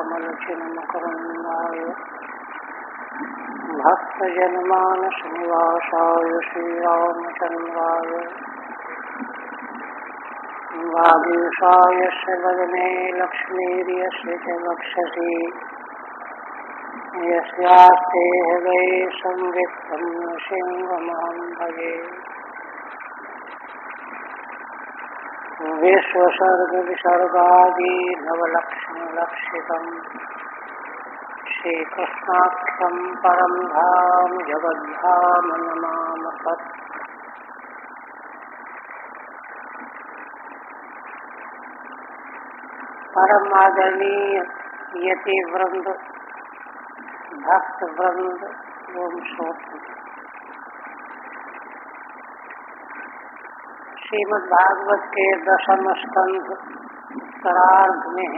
कमलचिन्मकरन्दाय भक्तजनमानसनिवासाय श्रीरामचन्द्राय वागीशाय वदने लक्ष्मीर्यस्य च वक्षसि यस्यास्ते हृदये संवित्तं सिंहमहं भजे। विश्वसर्गविसर्गादि नवलक्ष्मलक्षितं श्रीकृष्णाख्यं परं धाम जगद्धाम नमाम तत्। परम आदरणीय यति वृंद, भक्त वृंद एवं श्रोता, श्रीमद् भागवत के दशम स्कंध उत्तरार्ध में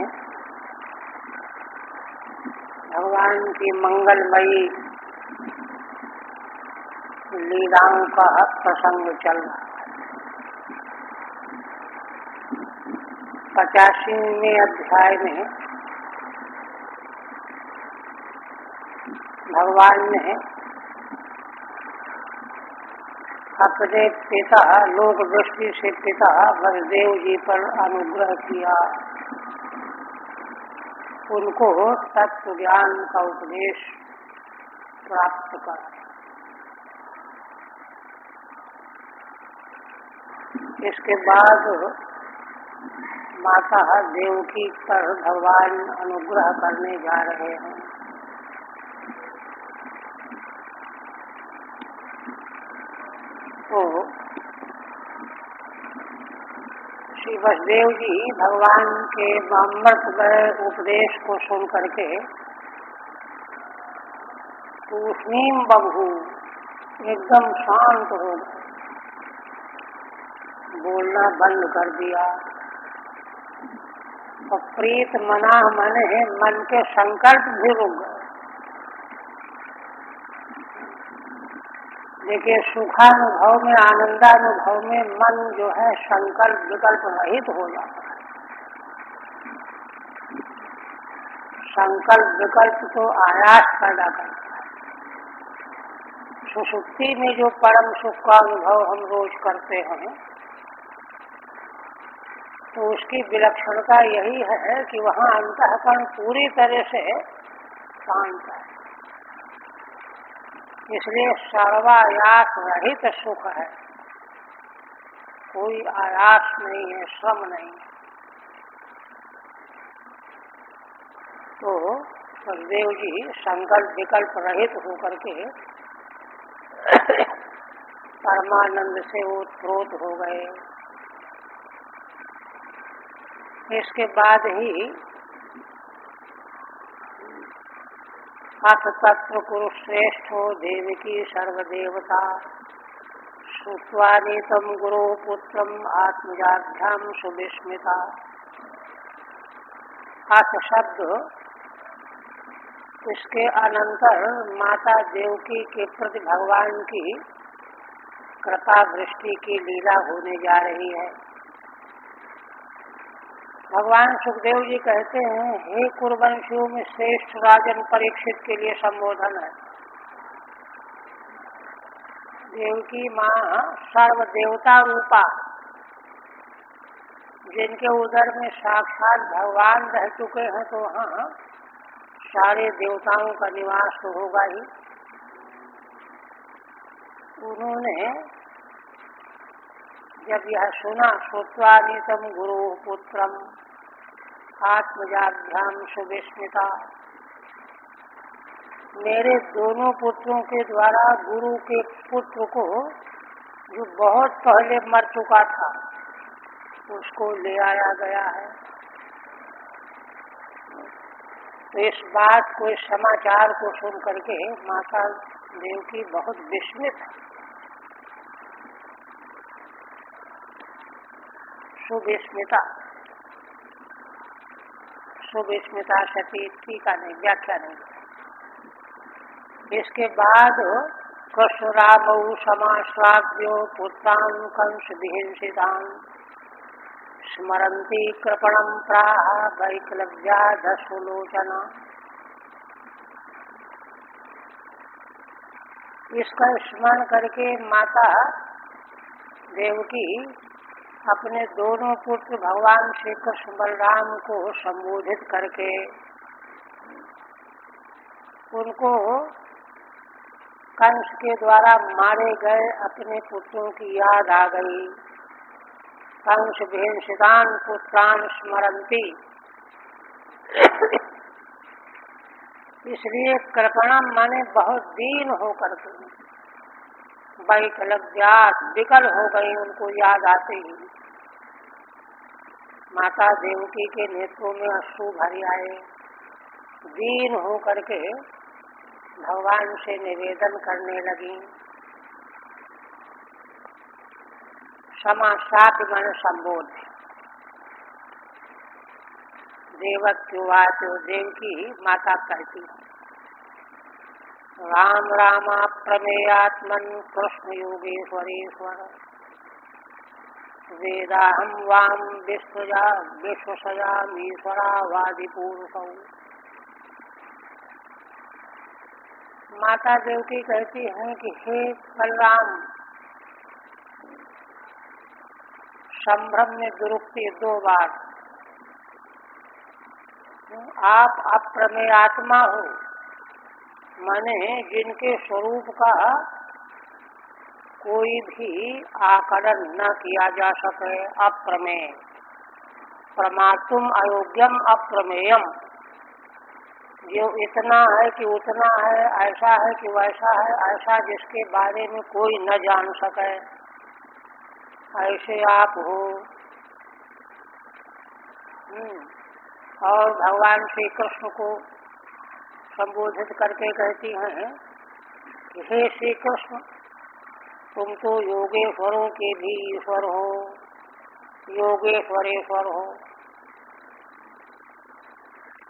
भगवान की मंगलमयी लीलाओं का प्रसंग चल रहा है। 85वें अध्याय में भगवान ने अपने पिता लोक दृष्टि से पिता वसुदेव जी पर अनुग्रह किया, उनको तत्व ज्ञान का उपदेश प्राप्त करा। इसके बाद माता देवकी पर भगवान अनुग्रह करने जा रहे हैं। तो श्री वसुदेव जी भगवान के अमृतमय उपदेश को सुन करके तूष्णीम बभू एकदम शांत हो गए, बोलना बंद कर दिया और प्रीत मना मन है, मन के संकल्प भी रुक गए। देखिए, सुखानुभव में, आनंदानुभव में मन जो है संकल्प विकल्प रहित हो जाता है। संकल्प विकल्प तो आयास पैदा करता है। सुषुप्ति में जो परम सुख का अनुभव हम रोज करते हैं, तो उसकी विलक्षणता यही है कि वहाँ अंतःकरण पूरी तरह से शांत है। इसलिए सर्वायास रहित सुख है, कोई आयास नहीं है, श्रम नहीं है। तो वसुदेव जी संकल्प विकल्प रहित होकर के परमानंद से ओतप्रोत हो गए। इसके बाद ही अथ तत्र कुरुश्रेष्ठो देवकी सर्वदेवता श्रुत्वा नीतं गुरो पुत्रम आत्मजाभ्याम सुविस्मिता। अथ शब्द इसके अनंतर माता देवकी के प्रति भगवान की कृपा वृष्टि की लीला होने जा रही है। भगवान सुखदेव जी कहते हैं, हे कुरुवंशियों में श्रेष्ठ राजन परीक्षित के लिए संबोधन है। देवकी माँ सर्व देवता रूपा, जिनके उदर में साक्षात भगवान रह चुके हैं, तो वहाँ सारे देवताओं का निवास तो होगा ही। उन्होंने जब यह सुना, श्रुत्वा नीतं गुरु पुत्रम आत्मजाभ्याम सुविस्मिता, मेरे दोनों पुत्रों के द्वारा गुरु के पुत्र को, जो बहुत पहले मर चुका था, उसको ले आया गया है। तो इस बात को, इस समाचार को सुन करके माता देवकी बहुत विस्मित है। सुविस्मिता, सुविस्मिता सती, टीका नहीं, व्याख्या नहीं। इसके बाद कृष्णरामौ समाश्वाद्यो पुत्रान् कंस विहिंसितान् स्मरन्ति कृपणं प्राह वैकलव्याधसुलोचना। इसका स्मरण करके माता देवकी अपने दोनों पुत्र भगवान श्री कृष्ण बलराम को संबोधित करके उनको कंस के द्वारा मारे गए अपने पुत्रों की याद आ गई। कंस भेषितान पुत्रान स्मरन्ति, इसलिए कृपणम माने बहुत दीन होकर के, वैकलव्यात विकल हो गई उनको याद आते ही। माता देवकी के नेत्रों में अश्रु भर आए, दीन होकर के भगवान से निवेदन करने लगी। समासाप मन संबोध। देवक्युवाच, देवकी माता कहती है, राम रामा प्रमेयात्मन कृष्ण योगेश्वरेश्वर, वेदाहम वाम विश्वसयामीश्वरावादि पुरुषौ। माता देवकी कहती हैं कि हे बलराम, संभ्रम में दुरुक्ति 2 बार, आप अप्रमेय आत्मा हो, माने जिनके स्वरूप का कोई भी आकलन न किया जा सके, अप्रमेय। प्रमातुम अयोग्यम अप्रमेयम, जो इतना है कि उतना है, ऐसा है कि वैसा है, ऐसा जिसके बारे में कोई न जान सके, ऐसे आप हो। और भगवान श्री कृष्ण को संबोधित करके कहती हैं कि हे श्री कृष्ण, तुम तो योगेश्वरों के भी ईश्वर हो, योगेश्वरेश्वर हो।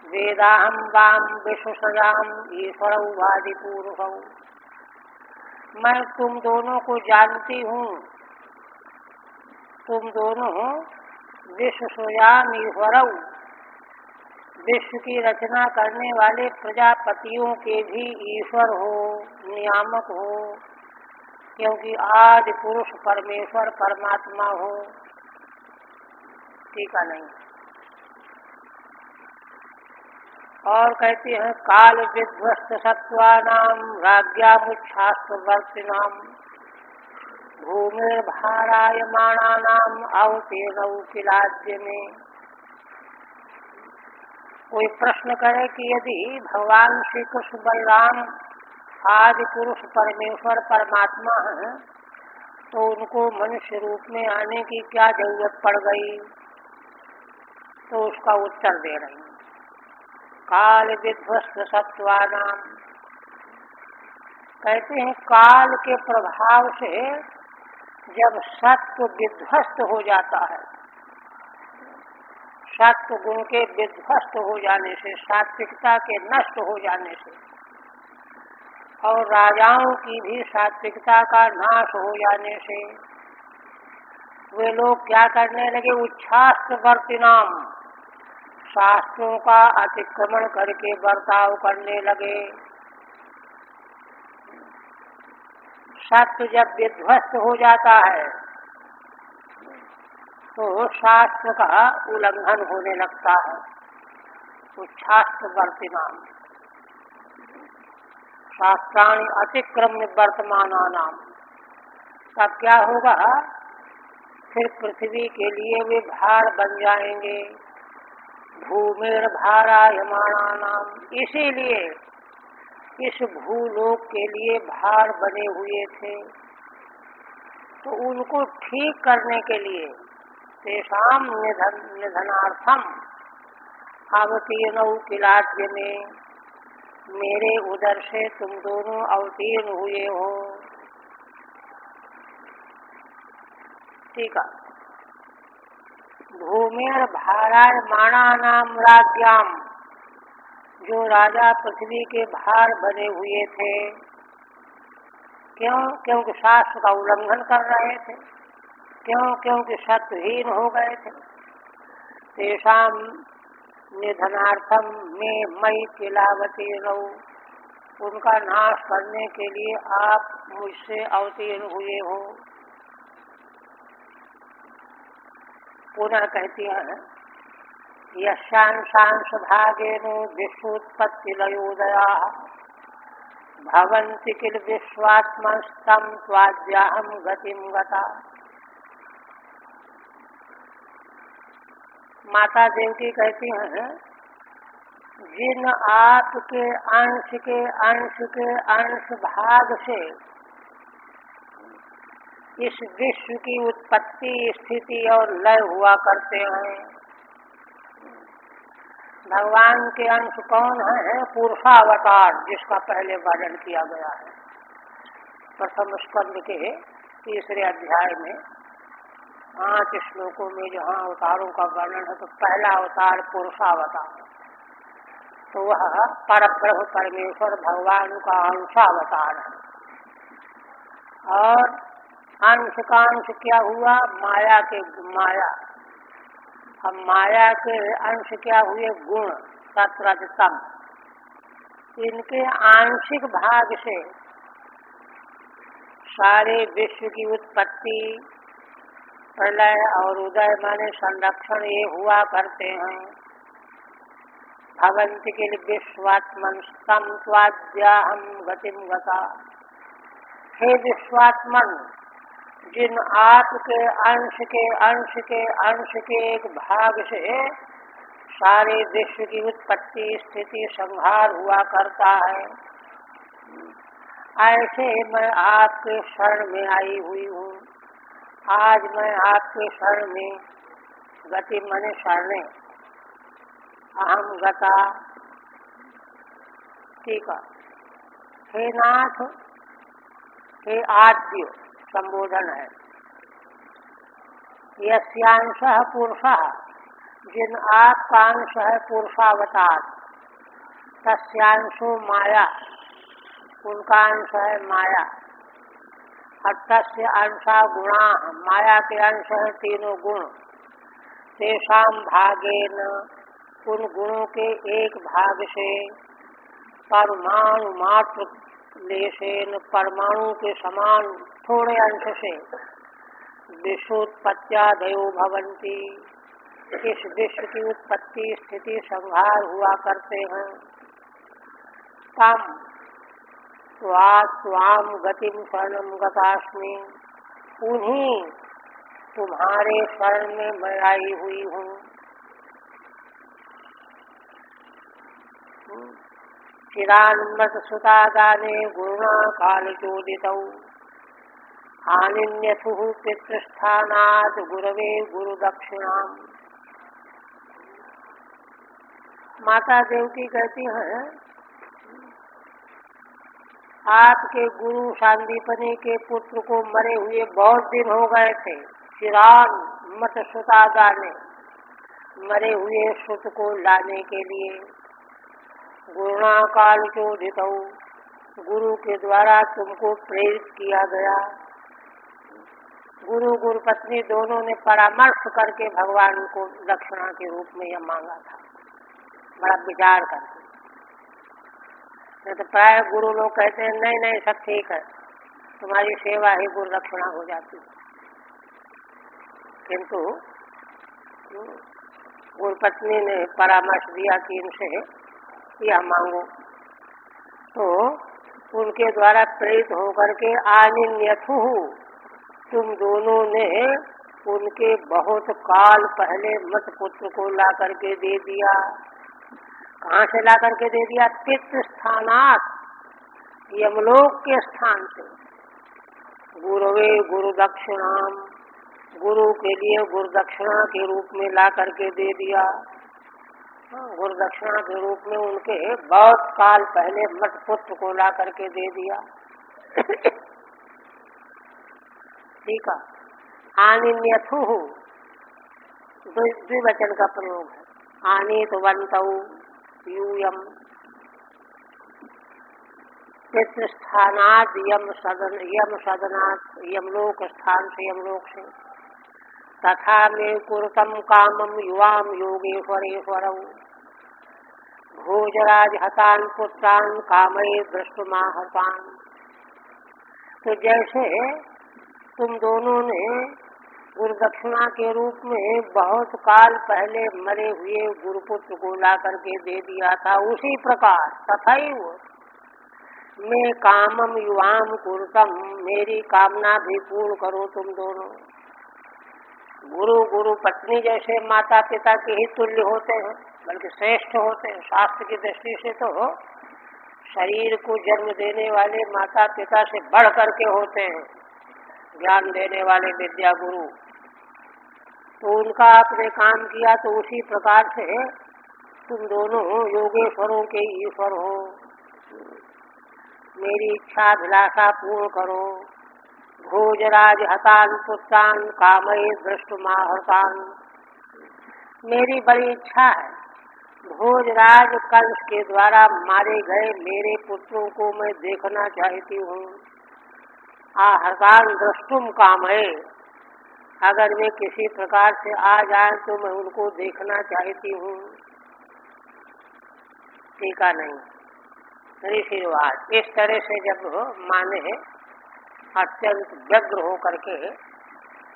वेदाहम वाम विश्वसयाम ईश्वरवादि पुरुषौ, मैं तुम दोनों को जानती हूँ, तुम दोनों विश्वसयाम ईश्वरौ, विश्व की रचना करने वाले प्रजापतियों के भी ईश्वर हो, नियामक हो, क्योंकि आदि पुरुष परमेश्वर परमात्मा हो। टीका नहीं। और कहते हैं, काल विध्वस्त सत्वानाम राज्ञामुच्छास्त्रवर्तिनाम भूमिर्भारायमाणानाम अवतीर्णौ किलाद्य में। कोई प्रश्न करे कि यदि भगवान श्री कृष्ण बलराम आदि पुरुष परमेश्वर परमात्मा हैं, तो उनको मनुष्य रूप में आने की क्या जरूरत पड़ गई? तो उसका उत्तर दे रही हैं, काल विध्वस्त सत्वानाम, कहते हैं काल के प्रभाव से जब सत्व विध्वस्त हो जाता है, सत्व गुण के विध्वस्त हो जाने से, सात्विकता के नष्ट हो जाने से, और राजाओं की भी सात्विकता का नाश हो जाने से, वे लोग क्या करने लगे? उच्छास्त्रवर्तिनाम, शास्त्रों का अतिक्रमण करके बर्ताव करने लगे। सत्व जब विध्वस्त हो जाता है तो शास्त्र का उल्लंघन होने लगता है। उच्छास्त्रवर्तिनाम, शास्त्राणि अतिक्रम्य वर्तमानानाम, तब क्या होगा? फिर पृथ्वी के लिए वे भार बन जाएंगे। भूमिर्भारायमाणानाम, इसीलिए इस भूलोक के लिए भार बने हुए थे, तो उनको ठीक करने के लिए तेषाम निधनार्थम अवतीर्णौ किलाद्य में, मेरे उदर से तुम दोनों अवतीर्ण हुए हो। ठीक है। भूमिर्भारायमाणानाम राज्ञाम, जो राजा पृथ्वी के भार बने हुए थे, क्यों? क्योंकि शास्त्र का उल्लंघन कर रहे थे। क्यों? क्योंकि सत्वहीन हो गए थे। तेषां निधनार्थम में मई किलावती रहूं, उनका नाश करने के लिए आप मुझसे अवतीर्ण हुए हो। पुनः कहती हैं यशांशांश भागेनो विश्वोत्पत्ति लयोदया भवन्ति किल विश्वात्मस्तम त्वाद्याहम गतिम गता। माता देवकी कहती हैं जिन आपके अंश के अंश के अंश भाग से इस विश्व की उत्पत्ति स्थिति और लय हुआ करते हैं। भगवान के अंश कौन है? पुरुषावतार, जिसका पहले वर्णन किया गया है प्रथम स्कंद के 3 अध्याय में 5 श्लोकों में जहाँ अवतारों का वर्णन है तो पहला अवतार पुरुषावतार, तो वह परब्रह्म परमेश्वर भगवान का अंशावतार है। और अंश का अंश क्या हुआ? माया के माया। अब माया के अंश क्या हुए? गुण, सत्वरजतम। इनके आंशिक भाग से सारे विश्व की उत्पत्ति, प्रलय और उदय माने संरक्षण ये हुआ करते हैं। भवन्ति किल विश्वात्मन स्तम त्वाद्याहम गतिम गता। हे विश्वात्मन, जिन आपके अंश के अंश के अंश के एक भाग से सारे विश्व की उत्पत्ति स्थिति संहार हुआ करता है, ऐसे मैं आपके शरण में आई हुई हूँ। आज मैं आपके शरण में, गति मने शरणे, अहम गता। ठीक है। हे नाथ, हे आद्य संबोधन है। यस्यांशः पुरुषः, जिन आपका अंश है पुरुषावतार, तस्यांशो माया, उनका अंश है माया। और तस्य अंशा गुणा, माया के अंश है तीनों गुण। तेषाम भागेन, उन गुणों के एक भाग से, परमाणु मात्र लेशेन, परमाणु के समान थोड़े अंश से, विश्वोत्पत्त्यादयो भवन्ति, इस विश्व की उत्पत्ति स्थिति संहार हुआ करते हैं। तम स्वाम गतिम शरणम गतास्मि, उन्हीं तुम्हारे शरण में मैं आई हुई हूँ। चिरान्मत सुता गाने गुरुणा काल चोदितौ, आनिन्यथुः पितृस्थानात् गुरवे गुरुदक्षिणाम्। माता देवकी कहती हैं आपके गुरु सांदीपनी के पुत्र को मरे हुए बहुत दिन हो गए थे। चिरान मत सुता गाने, मरे हुए सुत को लाने के लिए। गुरुणा काल चोदित, गुरु के द्वारा तुमको प्रेरित किया गया। गुरु गुरु पत्नी दोनों ने परामर्श करके भगवान को दक्षिणा के रूप में यह मांगा था, बड़ा विचार करके। नहीं तो प्राय गुरु लोग कहते हैं नहीं नहीं सब ठीक है, तुम्हारी सेवा ही गुरु दक्षिणा हो जाती है। किंतु गुरु पत्नी ने परामर्श दिया कि इनसे यह मांगो, तो उनके द्वारा प्रेरित होकर के आनिन्यथु, तुम दोनों ने उनके बहुत काल पहले मत पुत्र को ला करके दे दिया। कहाँ से ला करके दे दिया? पितृ स्थानात, यमलोक के स्थान से। गुरुवे गुरु दक्षिणाम, गुरु के लिए गुरु दक्षिणा के रूप में ला करके दे दिया। गुरु दक्षिणा के रूप में उनके बहुत काल पहले मत पुत्र को ला करके दे दिया। ठीक है। आनिन्यथु द्विवचन का प्रयोग है। आनीतवन्तौ यूयम पितृस्थानाद यम सदनाथ, यमलोक स्थान से, यमलोक से। तथा मे कुरुतम कामम युवाम योगेश्वरेश्वरौ भोजराज हतान पुत्रान कामये दृष्टुमाहतान। तो जैसे तुम दोनों ने गुरुदक्षिणा के रूप में बहुत काल पहले मरे हुए गुरुपुत्र को ला करके दे दिया था, उसी प्रकार तथैव मैं कामम युवाम कुरुतम, मेरी कामना भी पूर्ण करो तुम दोनों। गुरु पत्नी जैसे माता पिता के ही तुल्य होते हैं, बल्कि श्रेष्ठ होते हैं। शास्त्र की दृष्टि से तो शरीर को जन्म देने वाले माता पिता से बढ़ करके होते हैं ज्ञान देने वाले विद्या गुरु। तो उनका आपने काम किया, तो उसी प्रकार से तुम दोनों योगेश्वरों के ईश्वर हो। मेरी इच्छा अभिलाषा पूर्ण करो। भोजराज हतान पुत्रान कामये दृष्टुमाहतान, मेरी बड़ी इच्छा है भोजराज कंस के द्वारा मारे गए मेरे पुत्रों को मैं देखना चाहती हूँ। आहतान दृष्टुम कामये, अगर वे किसी प्रकार से आ जाएं तो मैं उनको देखना चाहती हूँ। टीका नहीं, ऋषिवाद। इस तरह से जब माने अत्यंत व्यग्र होकर के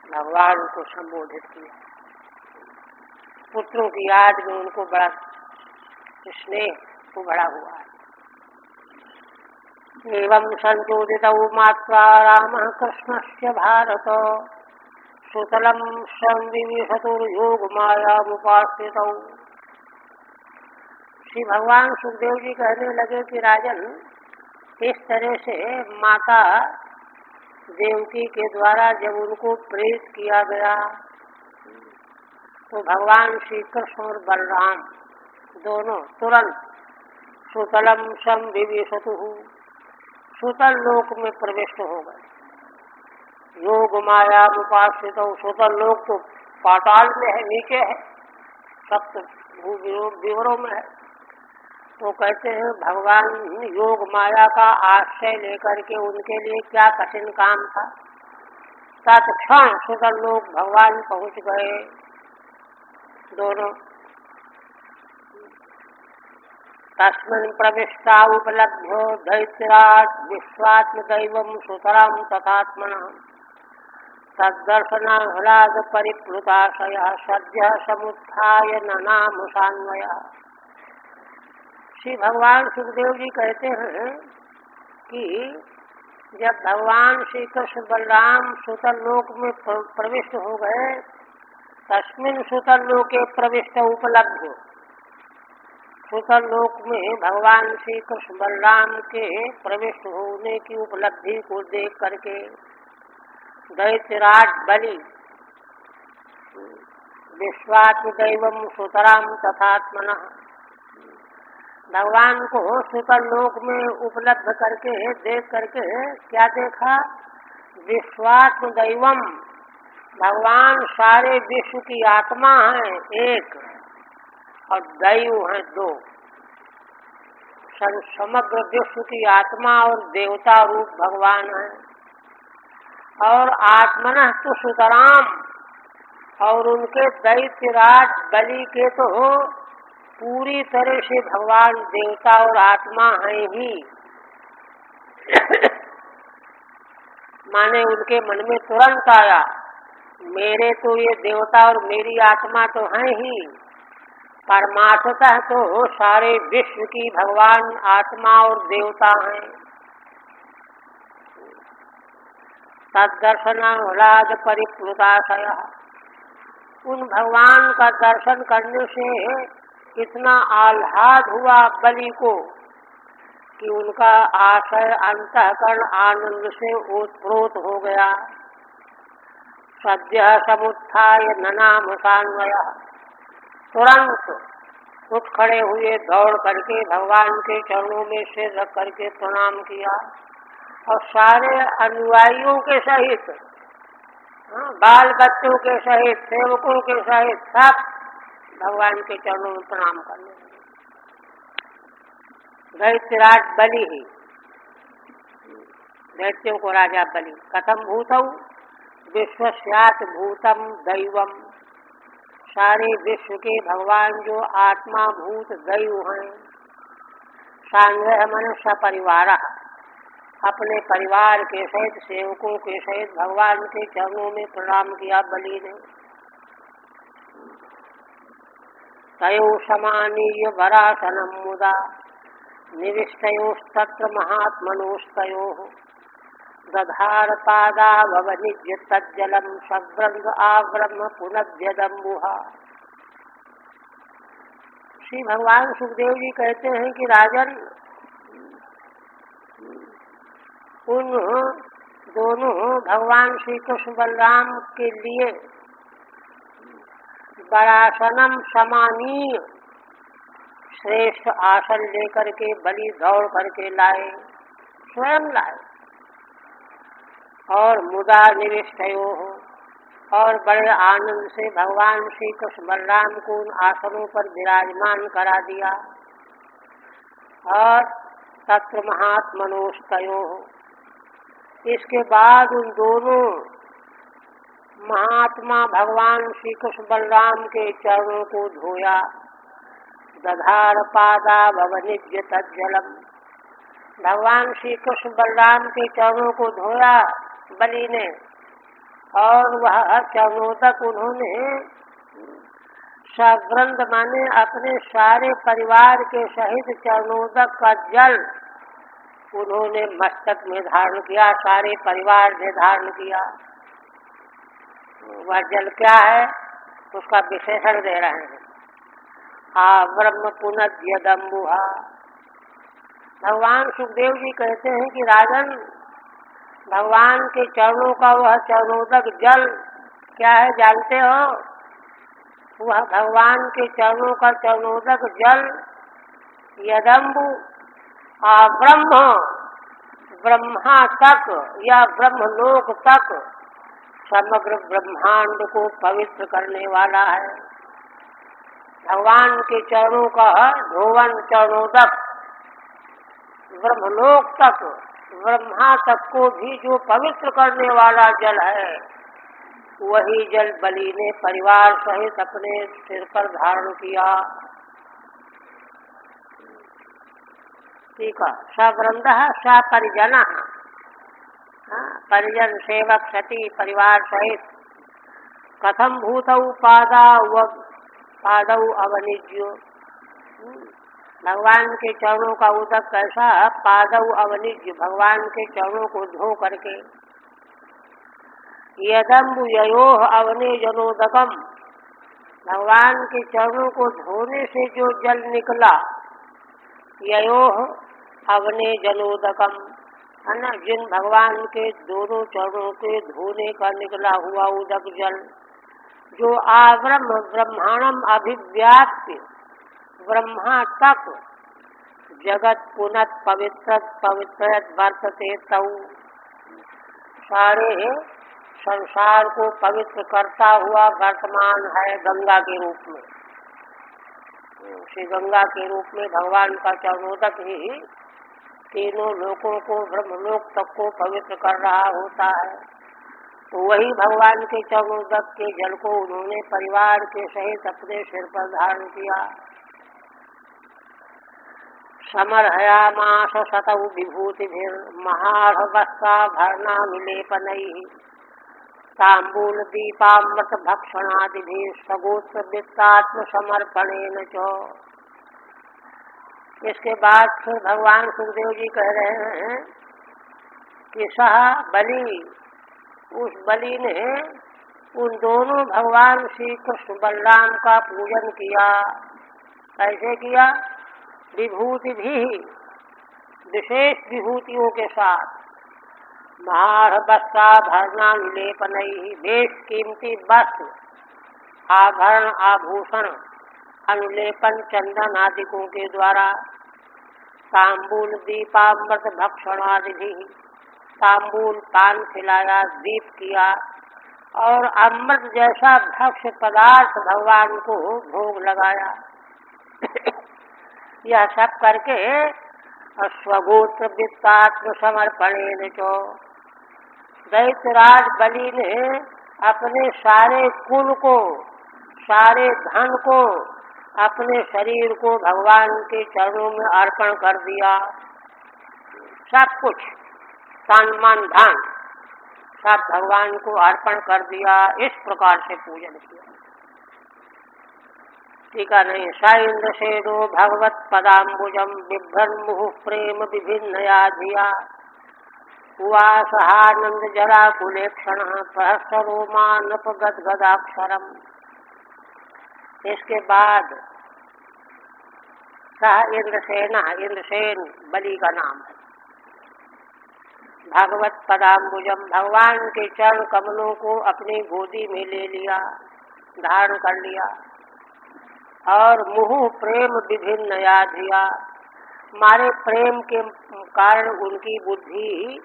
भगवान को संबोधित किया, पुत्रों की याद में उनको बड़ा स्नेह उभरा हुआ है। एवं संचोदितौ मात्वा रामः कृष्णस्य भारत सुतलं संविशतुर्योग मायामुपाश्रितौ। श्री भगवान सुखदेव जी कहने लगे कि राजन, इस तरह से माता देवकी के द्वारा जब उनको प्रेरित किया गया तो भगवान श्री कृष्ण और बलराम दोनों तुरंत सुतलम संविशतु, सुतल लोक में प्रविष्ट हो गए। योग माया उपासित, सुतल लोक तो पाताल में है, नीचे है, सप्त विवरों में है। तो कहते हैं भगवान योग माया का आश्रय लेकर के उनके लिए क्या कठिन काम था। तत्क्षण सुतल लोक भगवान पहुंच गए दोनों। तस्मिन् प्रविष्टा उपलभ्य दैत्यराज विश्वात्म दैवं सुतरां तथात्मनः तद्दर्शनाह्लाद परिप्लुताशयः सद्यः समुत्थाय ननाम सान्वयः। श्री भगवान सुखदेव जी कहते हैं कि जब भगवान श्री कृष्ण बलराम सुतल लोक में प्रविष्ट हो गए, तस्मिन् सुतल लोके प्रविष्ट उपलब्ध, सुतल लोक में भगवान श्री कृष्ण बलराम के प्रविष्ट होने की उपलब्धि को देख करके दैत्यराज बलि विश्वात्म दैवम सुतराम तथात्मनः, भगवान को सुतल लोक में उपलब्ध करके देख करके क्या देखा? विश्वात्म दैवम, भगवान सारे विश्व की आत्मा है एक, और दैव है दो। समग्र विश्व की आत्मा और देवता रूप भगवान है। और आत्मनः तो सुतराम, और उनके दैत्यराज बलि के तो पूरी तरह से भगवान देवता और आत्मा है ही। माने उनके मन में तुरंत आया, मेरे तो ये देवता और मेरी आत्मा तो है ही, परमार्थतः तो सारे विश्व की भगवान आत्मा और देवता हैं। तद्दर्शनाह्लाद परिप्लुताशयः, उन भगवान का दर्शन करने से इतना आह्लाद हुआ बलि को कि उनका आशय अंतःकरण आनंद से ओतप्रोत हो गया। सद्यः समुत्थाय ननाम सान्वयः, तुरंत उठ खड़े हुए, दौड़ करके भगवान के चरणों में सिर रख करके प्रणाम किया, और सारे अनुयायियों के सहित, बाल बच्चों के सहित, सेवकों के सहित सब भगवान के चरणों में प्रणाम करने लगे। दैत्यराज बलि ही, दैत्यों को राजा बलि, कथम भूतौ विश्वस्यात् भूतम दैवम, सारे विश्व के भगवान जो आत्मा भूत दैव हैं। सांग्रह मनुष्य परिवार, अपने परिवार के सहित सेवकों के सहित भगवान के चरणों में प्रणाम किया बलि ने। तयो समानीय वरासनम मुदा, निविष्टयोस्तत्र महात्मनोस्तयोः, दधार पादावनिज्य तज्जलम सव्रंग आब्रह्म पुनद्यदम्बुहा। श्री भगवान सुखदेव जी कहते हैं कि राजन, उन दोनों भगवान श्री कृष्ण बलराम के लिए वरासनम समानीय श्रेष्ठ आसन लेकर के बलि दौड़ करके लाए, स्वयं लाए। और मुदा निविष्टयो हो, और बड़े आनंद से भगवान श्री कृष्ण बलराम को उन आसनों पर विराजमान करा दिया। और तत्र महात्मनोस्तयो हो, इसके बाद उन दोनों महात्मा भगवान श्री कृष्ण बलराम के चरणों को धोया। दधार पादावनिज्य तज्जलम, भगवान श्री कृष्ण बलराम के चरणों को धोया बलि ने, और वह चरणोदक उन्होंने सवृंद माने अपने सारे परिवार के सहित चरणोदक का जल उन्होंने मस्तक में धारण किया, सारे परिवार ने धारण किया। वह जल क्या है उसका विशेषण दे रहे हैं। ब्रह्म पुनद्यदम्बुहा, भगवान सुखदेव जी कहते हैं कि राजन, भगवान के चरणों का वह चरणोदक जल क्या है जानते हो? वह भगवान के चरणों का चरणोदक जल यदम्बु ब्रह्म, ब्रह्मा तक या ब्रह्मलोक तक समग्र ब्रह्मांड को पवित्र करने वाला है। भगवान के चरणों का धोवन चरणोदक ब्रह्मलोक तक, ब्रह्मा तक को भी जो पवित्र करने वाला जल है, वही जल बलि ने परिवार सहित अपने सिर पर धारण किया। ठीक है। सवृंद सपरिजन, परिजन सेवक सती परिवार सहित। कथम भूतौ पादौ अवनिज्यो, भगवान के चरणों का उदक कैसा? पादौ अवनिज्य, भगवान के चरणों को धो करके। यदम्बु ययोः अवने जनोदकम, भगवान के चरणों को धोने से जो जल निकला, ययोः अवने जनोदकम, है ना, जिन भगवान के दोनों चरणों के धोने का निकला हुआ उदक जल, जो आब्रह्म ब्रह्मांडम अभिव्याप्य ब्रह्मा तक जगत पुनः पवित्र वर्तते तौ, सारे संसार को पवित्र करता हुआ वर्तमान है गंगा के रूप में। श्री गंगा के रूप में भगवान का चरणोदक ही तीनों लोकों को, ब्रह्मलोक तक को पवित्र कर रहा होता है। तो वही भगवान के चरणोदक के जल को उन्होंने परिवार के सहित अपने सिर पर धारण किया। समर्हयामास शतौ विभूतिभिर्महार्हवस्त्राभरणानुलेपनैः, ताम्बूल दीपामृत भक्षणादिभिः सगोत्र वित्तात्म समर्पणेन च। इसके बाद फिर भगवान सुखदेव जी कह रहे हैं कि सह बलि, उस बलि ने उन दोनों भगवान श्री कृष्ण बलराम का पूजन किया। कैसे किया? विभूति भी, विशेष विभूतियों के साथ। महार्हवस्त्राभरणानुलेपनैः, बेश कीमती वस्त्र आभरण आभूषण अनुलेपन चंदन आदिकों के द्वारा। तांबूल दीपामृत भक्षण आदि भी, तांबूल पान खिलाया, दीप किया, और अमृत जैसा भक्ष्य पदार्थ भगवान को भोग लगाया। यह सब करके स्वगोत्र वित्तात्म समर्पणेन च, दैत्यराज बलि ने अपने सारे कुल को, सारे धन को, अपने शरीर को भगवान के चरणों में अर्पण कर दिया। सब कुछ तन मन धन सब भगवान को अर्पण कर दिया। इस प्रकार से पूजन किया। टीका नहीं। स इंद्रसेनो भगवत पदाम्बुजम बिभ्रन्मुः प्रेम विभिन्नया धिया उवासहानंद जरा कुलेक्षण सहस्रोमानपगदगदाक्षरम। इसके बाद सह इंद्रसेना, इंद्रसेन बलि का नाम है। भगवत पदाम्बुजम भगवान के चरण कमलों को अपनी गोदी में ले लिया, धारण कर लिया। और मुहुः प्रेम विभिन्नया धिया हमारे प्रेम के कारण उनकी बुद्धि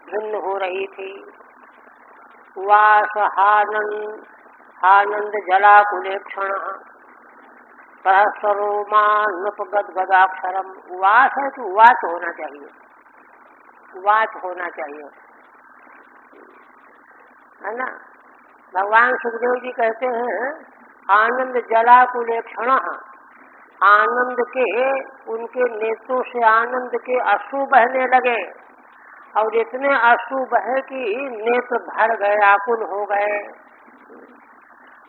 भिन्न हो रही थी। आनंद जलाकुलेक्षण सहस्रोमानपगदगदाक्षरम। उवास है तो उवाच होना चाहिए, उवाच होना चाहिए, है ना। भगवान सुखदेव जी कहते हैं आनंद जलाकुलेक्षण, आनंद के उनके नेत्रों से आनंद के अश्रु बहने लगे और इतने अश्रु बहे कि नेत्र भर गए, आकुल हो गए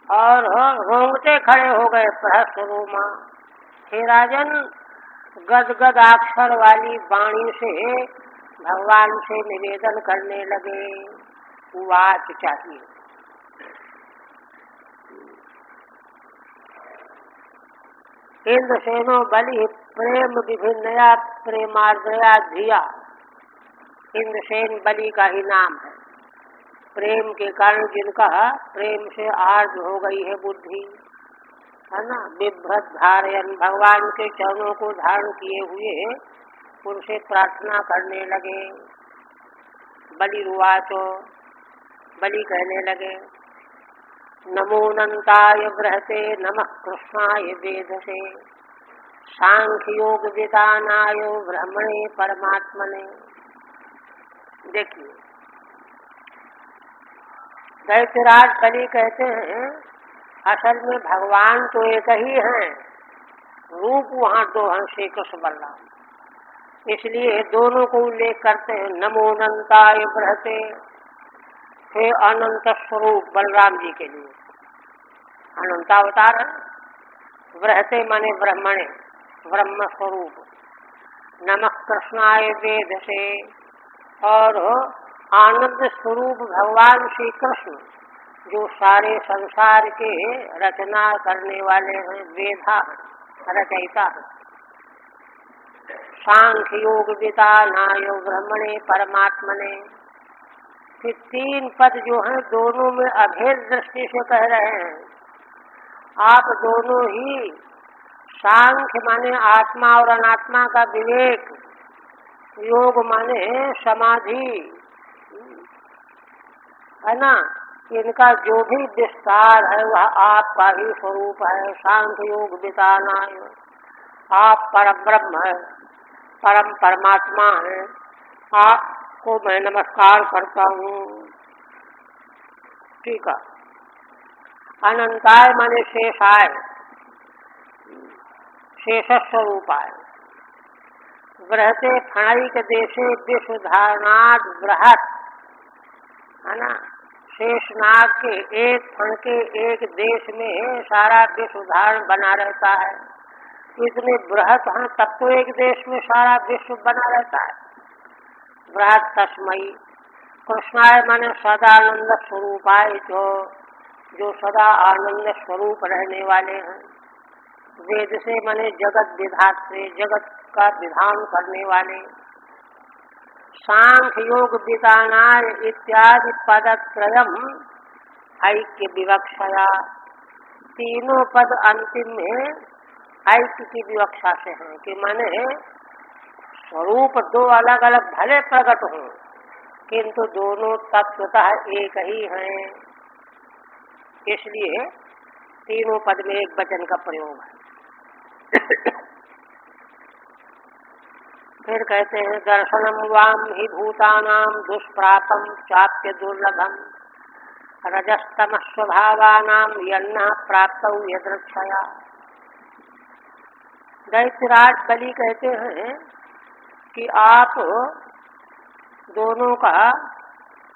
और रोंगटे खड़े हो गए। सहस्रोमा। हे राजन, गदगदाक्षर वाली वाणी से भगवान से निवेदन करने लगे। उवाच चाहिए। इंद्रसेनो बलि प्रेम विभिन्नया प्रेमार्द्रया धिया। इंद्रसेन बलि का ही नाम है। प्रेम के कारण जिनका प्रेम से आर्द्र हो गई है बुद्धि, है ना। बिभ्रत धारयन भगवान के चरणों को धारण किए हुए उनसे प्रार्थना करने लगे। बलि रुवाचो, बलि कहने लगे नमोऽनन्ताय बृहते नमः कृष्णाय वेधसे सांख्य योग विदानाय ब्रह्मणे परमात्मने। देखिए, दैत्यराज बलि कहते हैं असल में भगवान तो एक ही हैं, रूप वहाँ दो हैं, श्री कृष्ण बलराम। इसलिए दोनों को उल्लेख करते हैं। नमोऽनन्ताय बृहते, हे अनंत स्वरूप बलराम जी के लिए अनंतावतार है। बृहते माने ब्रह्मणे, ब्रह्म स्वरूप। नमः कृष्णाय वेधसे, और आनंद स्वरूप भगवान श्री कृष्ण जो सारे संसार के रचना करने वाले हैं, वेधा रचयिता है। सांख्य योग विदानाय ब्रह्मणे परमात्मने। कि तीन पद जो हैं दोनों में अभेद दृष्टि से कह रहे हैं। आप दोनों ही सांख्य माने आत्मा और अनात्मा का विवेक, योग माने समाधि, है ना। इनका जो भी विस्तार है वह आपका ही स्वरूप है। सांख्य योग विदानाय, आप परम ब्रह्म है, परम परमात्मा है। आपको मैं नमस्कार करता हूँ। ठीक है। अनंताय माने शेषाय, शेष स्वरूपाय। बृहते फणैक देशे विश्वधारणात् बृहत, है ना। शेषनाग के एक फण के एक देश में सारा विश्व धारण बना रहता है। इतने बृहत हैं तब तो एक देश में सारा विश्व बना रहता है। बृहत तस्मयी कृष्णाय माने सदानंद स्वरूपाय, जो सदा आनंद स्वरूप रहने वाले हैं। वेद से माने जगत विधात्रे, जगत का विधान करने वाले। सांख्य योग विदानाय इत्यादि पदत्रयम् ऐक्य विवक्षया। तीनों पद अंतिम में ऐक्य की विवक्षा से हैं कि माने स्वरूप दो अलग अलग भले प्रकट हों किंतु दोनों तत्वतः एक ही हैं। इसलिए तीनों पद में एक वचन का प्रयोग है। फिर कहते हैं दर्शनम वाम ही भूतानाम दुष्प्रापम चाप्य दुर्लभम रजस्तम स्वभावानाम यन्ना प्राप्त यदृच्छया। दैत्यराज बलि कहते हैं कि आप दोनों का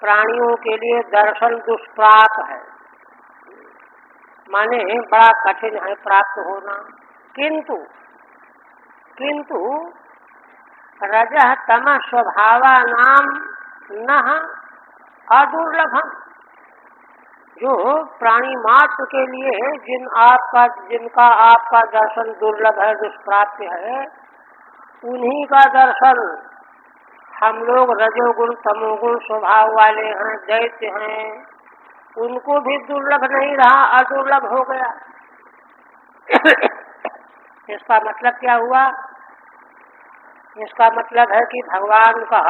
प्राणियों के लिए दर्शन दुष्प्राप है, माने बड़ा कठिन है प्राप्त होना। किंतु किंतु रजः तमः स्वभावानाम नः अदुर्लभम, जो प्राणी मात्र के लिए जिनका आपका दर्शन दुर्लभ है, दुष्प्राप्य है, उन्हीं का दर्शन हम लोग रजोगुण तमोगुण स्वभाव वाले हैं, दैत्य हैं, उनको भी दुर्लभ नहीं रहा, अदुर्लभ हो गया। इसका मतलब क्या हुआ? इसका मतलब है कि भगवान का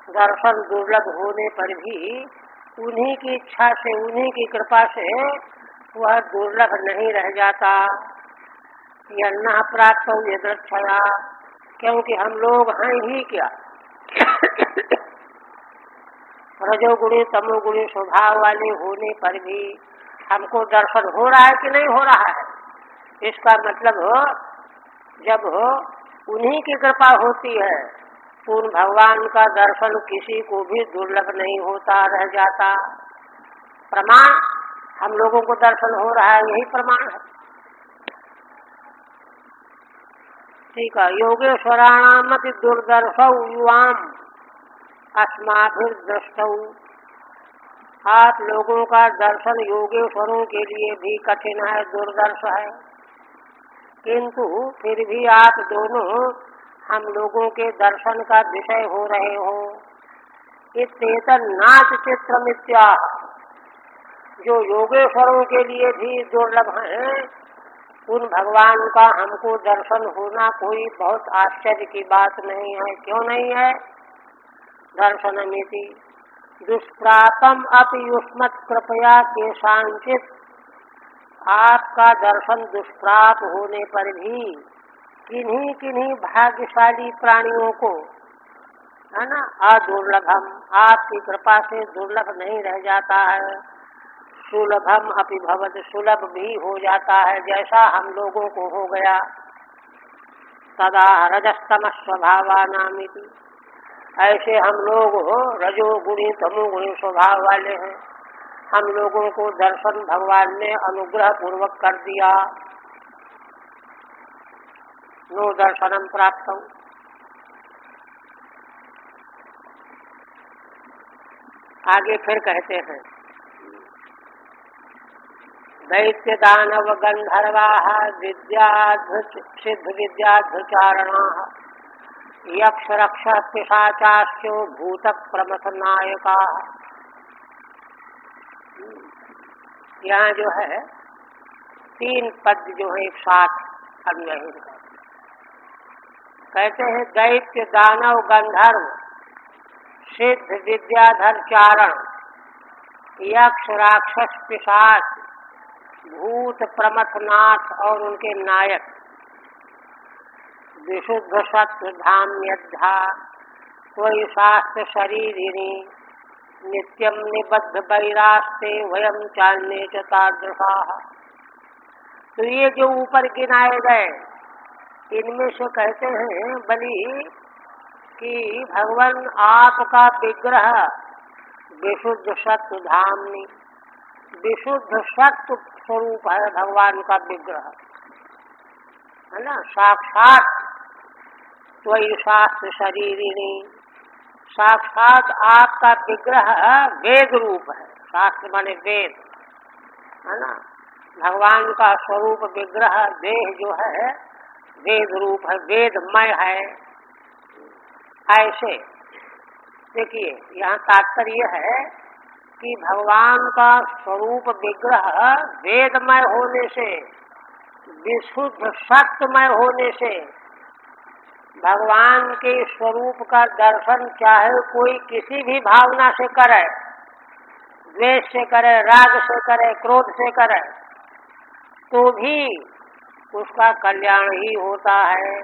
दर्शन दुर्लभ होने पर भी उन्हीं की इच्छा से, उन्हीं की कृपा से वह दुर्लभ नहीं रह जाता। यन्ना प्राप्त यदृच्छया, क्योंकि हम लोग हैं ही क्या, रजोगुणी तमोगुणी स्वभाव वाले होने पर भी हमको दर्शन हो रहा है कि नहीं हो रहा है? इसका मतलब जब उन्हीं की कृपा होती है तो उन भगवान का दर्शन किसी को भी दुर्लभ नहीं होता, रह जाता। प्रमाण हम लोगों को दर्शन हो रहा है, यही प्रमाण है। ठीक है। योगेश्वराणामपि दुर्दर्शौ युवाम अस्माभिर्दृष्टौ, आप लोगों का दर्शन योगेश्वरों के लिए भी कठिन है, दुर्दर्श है, किंतु फिर भी आप दोनों हम लोगों के दर्शन का विषय हो रहे हो। इत्येतन नाच चित्रमित्या, जो योगेश्वरों के लिए भी दुर्लभ हैं, उन भगवान का हमको दर्शन होना कोई बहुत आश्चर्य की बात नहीं है। क्यों नहीं है? दर्शनमिति दुष्प्रापम अपि युष्मत् कृपया केषांचित्, आपका दर्शन दुष्प्राप होने पर भी किन्हीं किन्हीं भाग्यशाली प्राणियों को, है ना, अदुर्लभम, आपकी कृपा से दुर्लभ नहीं रह जाता है। सुलभम अपि भवत, सुलभ भी हो जाता है, जैसा हम लोगों को हो गया। तदा रजस्तम स्वभावानामिति, ऐसे हम लोग रजोगुणी तमोगुणी स्वभाव वाले हैं, हम लोगों को दर्शन भगवान ने अनुग्रह पूर्वक कर दिया। नो दर्शनम प्राप्त। आगे फिर कहते हैं दैत्य दानव गंधर्वा सिद्ध विद्याधुचारणा यक्ष रक्ष पिशाचास्यो भूत प्रमथ नायका। यहाँ जो है 3 पद जो है एक साथ अन्वय कहते हैं दैत्य दानव गंधर्व सिद्ध विद्याधर चारण यक्ष राक्षस पिशाच भूत प्रमथनाथ और उनके नायक विशुद्ध सत्व धाम यद्धा त्वयि शास्त्र शरीरिणी नित्यम निबद्ध वैरास्ते वयम चालने चादृशा। तो ये जो ऊपर गिनाए गए, इनमें से कहते हैं बलि कि भगवान आपका विग्रह विशुद्ध सत्व धामनी, विशुद्ध सत्व स्वरूप है भगवान का विग्रह, है ना, साक्षात त्वयि शास्त्र शरीरिणी, साक्षात आपका विग्रह वेद रूप है। शास्त्र माने वेद, है ना, भगवान का स्वरूप विग्रह देह जो है वेद रूप है, वेदमय है। ऐसे देखिए यहाँ तात्पर्य है कि भगवान का स्वरूप विग्रह वेदमय होने से, विशुद्ध सत्यमय होने से भगवान के स्वरूप का दर्शन चाहे कोई किसी भी भावना से करे, द्वेष से करे, राग से करे, क्रोध से करे, तो भी उसका कल्याण ही होता है।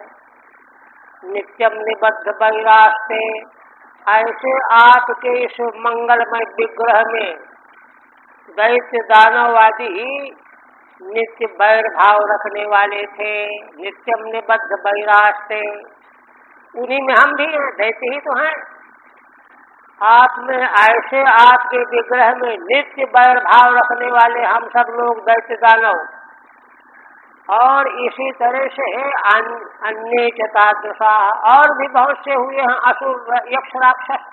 नित्यम निबद्ध वैरास्ते, ऐसे आपके इस मंगलमय विग्रह में दैत्य दानव आदि नित्य वैर भाव रखने वाले थे। नित्यम निबद्ध वैरास्ते, उन्हीं में हम भी हैं, दैत्य ही तो हैं। आप में ऐसे आपके विग्रह में नित्य वैर भाव रखने वाले हम सब लोग दैत्य दानव, और इसी तरह से अन्य चतादृशा, और भी बहुत से हुए हैं असुर यक्ष राक्षस।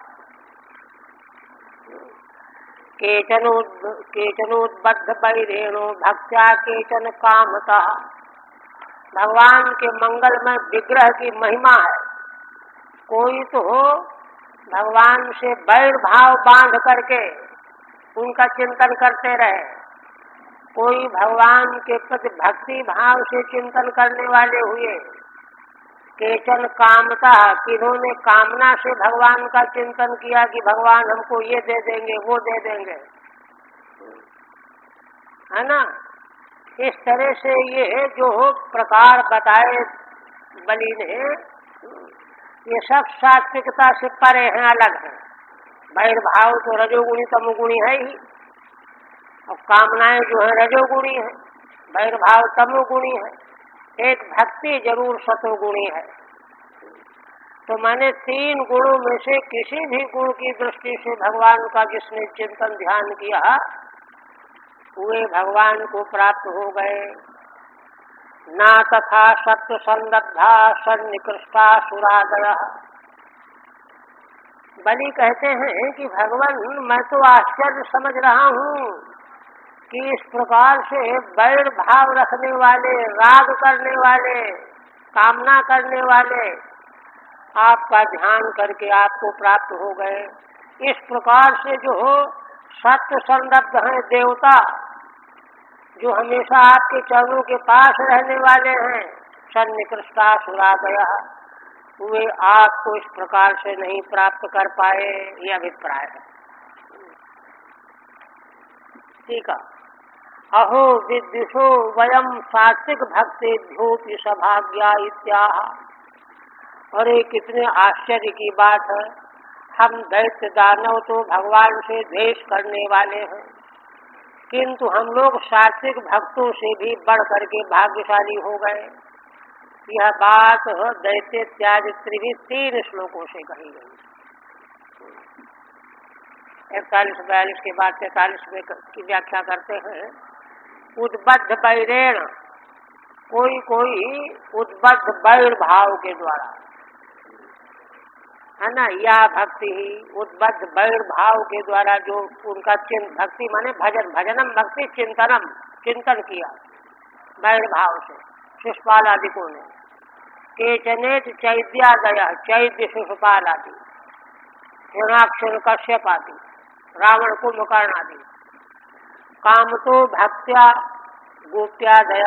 केचनोद्बद्ध वैरेणो भक्त्या केचन कामता, भगवान के मंगलमय विग्रह की महिमा है। कोई तो भगवान से वैर भाव बांध करके उनका चिंतन करते रहे, कोई भगवान के प्रति भक्ति भाव से चिंतन करने वाले हुए। केचन कामता, किन्होंने कामना से भगवान का चिंतन किया कि भगवान हमको ये दे देंगे वो दे देंगे, है ना। इस तरह से ये जो प्रकार बताए बलि ने, ये सब सात्विकता से परे हैं, अलग हैं। वैर भाव तो रजोगुणी तमोगुणी है ही, और कामनाएं जो है रजोगुणी है, वैर भाव तमोगुणी है। एक भक्ति जरूर सतोगुणी है। तो मैंने तीन गुणों में से किसी भी गुण की दृष्टि से भगवान का जिसने चिंतन ध्यान किया, वे भगवान को प्राप्त हो गए। ना तथा सत्य संदग्धा सन्निकृष्टा सुरादय। बलि कहते हैं कि भगवान, मैं तो आश्चर्य समझ रहा हूँ कि इस प्रकार से वैर भाव रखने वाले, राग करने वाले, कामना करने वाले आपका ध्यान करके आपको प्राप्त हो गए। इस प्रकार से जो सत्य संदग्ध हैं देवता, जो हमेशा आपके चरणों के पास रहने वाले हैं, सन्निकृष्टा सुरादय, वे आपको इस प्रकार से नहीं प्राप्त कर पाए, ये अभिप्राय है। ठीक है। अहो विद्युषो वयम सात्विक भक्तेभ्योऽपि सभाग्या इत्याह। और ये कितने आश्चर्य की बात है, हम दैत्य दानव तो भगवान से द्वेष करने वाले हैं, किंतु हम लोग सात्विक भक्तों से भी बढ़ करके भाग्यशाली हो गए। यह बात दैत्य त्याग त्रिभी 3 श्लोकों से कही गई। 41-42 के बाद 43 में की व्याख्या करते हैं। उद्बद्ध वैरेण, कोई उद्बद्ध वैर भाव के द्वारा, है ना, या भक्ति ही उद्बद्ध वैर भाव के द्वारा जो उनका भक्ति माने भजन, भजनम भक्ति चिंतनम, चिंतन किया वैर भाव से शिशुपाल आदि को ने। केचनेत चैद्यादय, चैद्य शिशुपाल आदि, हिरणाक्ष कश्यप आदि, रावण कुंभकर्ण आदि। कामतो भक्त्या गोप्यादय,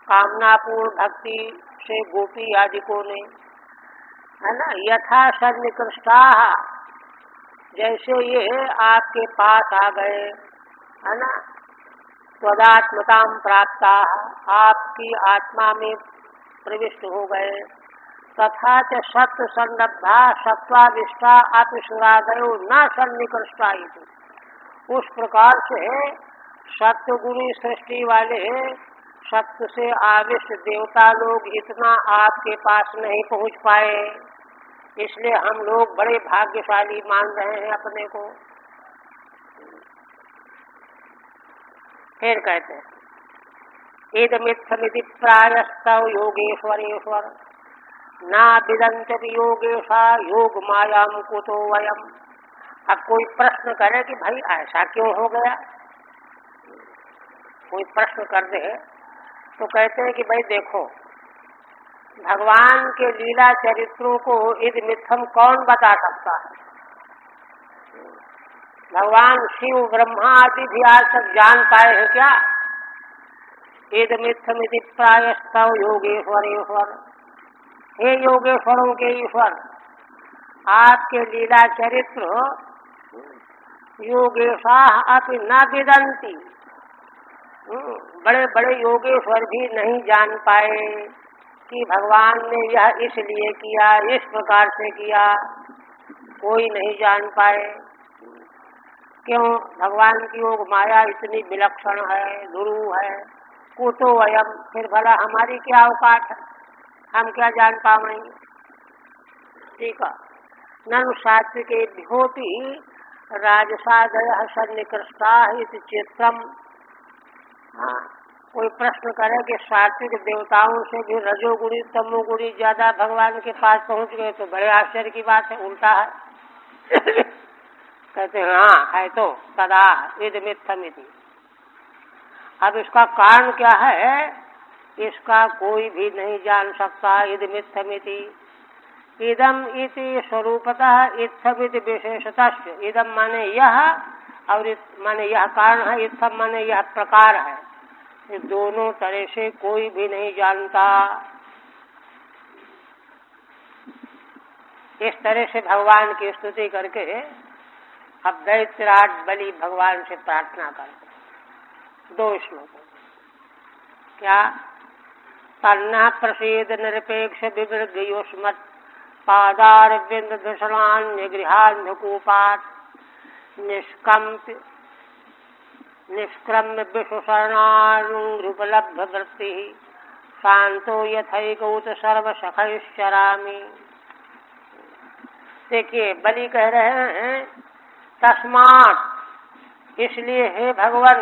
कामनापूर्ण भक्ति से गोपी आदि को ने, है ना। यथा सन्निकृष्टा, जैसे ये आपके पास आ गए, है ना, त्वदात्मतां प्राप्ता, आपकी आत्मा में प्रविष्ट हो गए। तथा च सत्य संदग्धा सत्वादिष्टा अतिसुरादयो न सन्निकृष्टा। उस प्रकार से सत्वगुणी सृष्टि वाले सत्य से आविष्ट देवता लोग इतना आपके पास नहीं पहुंच पाए, इसलिए हम लोग बड़े भाग्यशाली मान रहे हैं अपने को। फिर कहते हैं इदमित्थमिति प्रायस्तव योगेश्वरेश्वर ना विदंति योगेशा योग मायाम कुतो वयम। अब कोई प्रश्न करे कि भाई ऐसा क्यों हो गया, कोई प्रश्न कर दे तो कहते हैं कि भाई देखो, भगवान के लीला चरित्रों को इद मिथ्यम कौन बता सकता है। भगवान शिव ब्रह्मा आदि भी आज तक जान पाए हैं क्या। इद मिथ्यमिति प्रायस्तव योगेश्वरेश्वर, हे योगेश्वरों के ईश्वर, आपके लीला चरित्र योगेशा अपि न विदंती, बड़े बड़े योगेश्वर भी नहीं जान पाए कि भगवान ने यह इसलिए किया, इस प्रकार से किया, कोई नहीं जान पाए। क्यों? भगवान की वो माया इतनी विलक्षण है, ध्रुव है। कुतो वयम, फिर भला हमारी क्या औकात है, हम क्या जान पाएंगे। ठीक है। ननु सात्विके भ्योति राजसादयः सन्निकृष्टा इति चित्रम। हाँ, कोई प्रश्न करे कि सात्विक देवताओं से भी रजोगुणी तमोगुणी ज्यादा भगवान के पास पहुंच गए, तो बड़े आश्चर्य की बात है, उल्टा है। कहते हैं हाँ है तो तदा इदमित्थमिति। अब इसका कारण क्या है, इसका कोई भी नहीं जान सकता। इदमित्थमिति, इदम इति स्वरूपतः इत्थमिति विशेषतः। इदम माने यह और माने यह कारण है, इत्थम माने यह प्रकार है। ये दोनों तरह से कोई भी नहीं जानता। इस तरह से भगवान की स्तुति करके अब दैत्यराज बलि भगवान से प्रार्थना करते। 2 श्लोक। क्या? तन्नः प्रसीद निरपेक्ष विवृद्धियोस्मत् पादार बिंद धूषणान्य गृहान्धकूपात् निष्क्रम्य विश्वशरणानुपलब्ध वृत्ति शांतो यथैकौत सर्वसखैश्चरामि। देखिए, बलि कह रहे हैं तस्मात्, इसलिए हे भगवान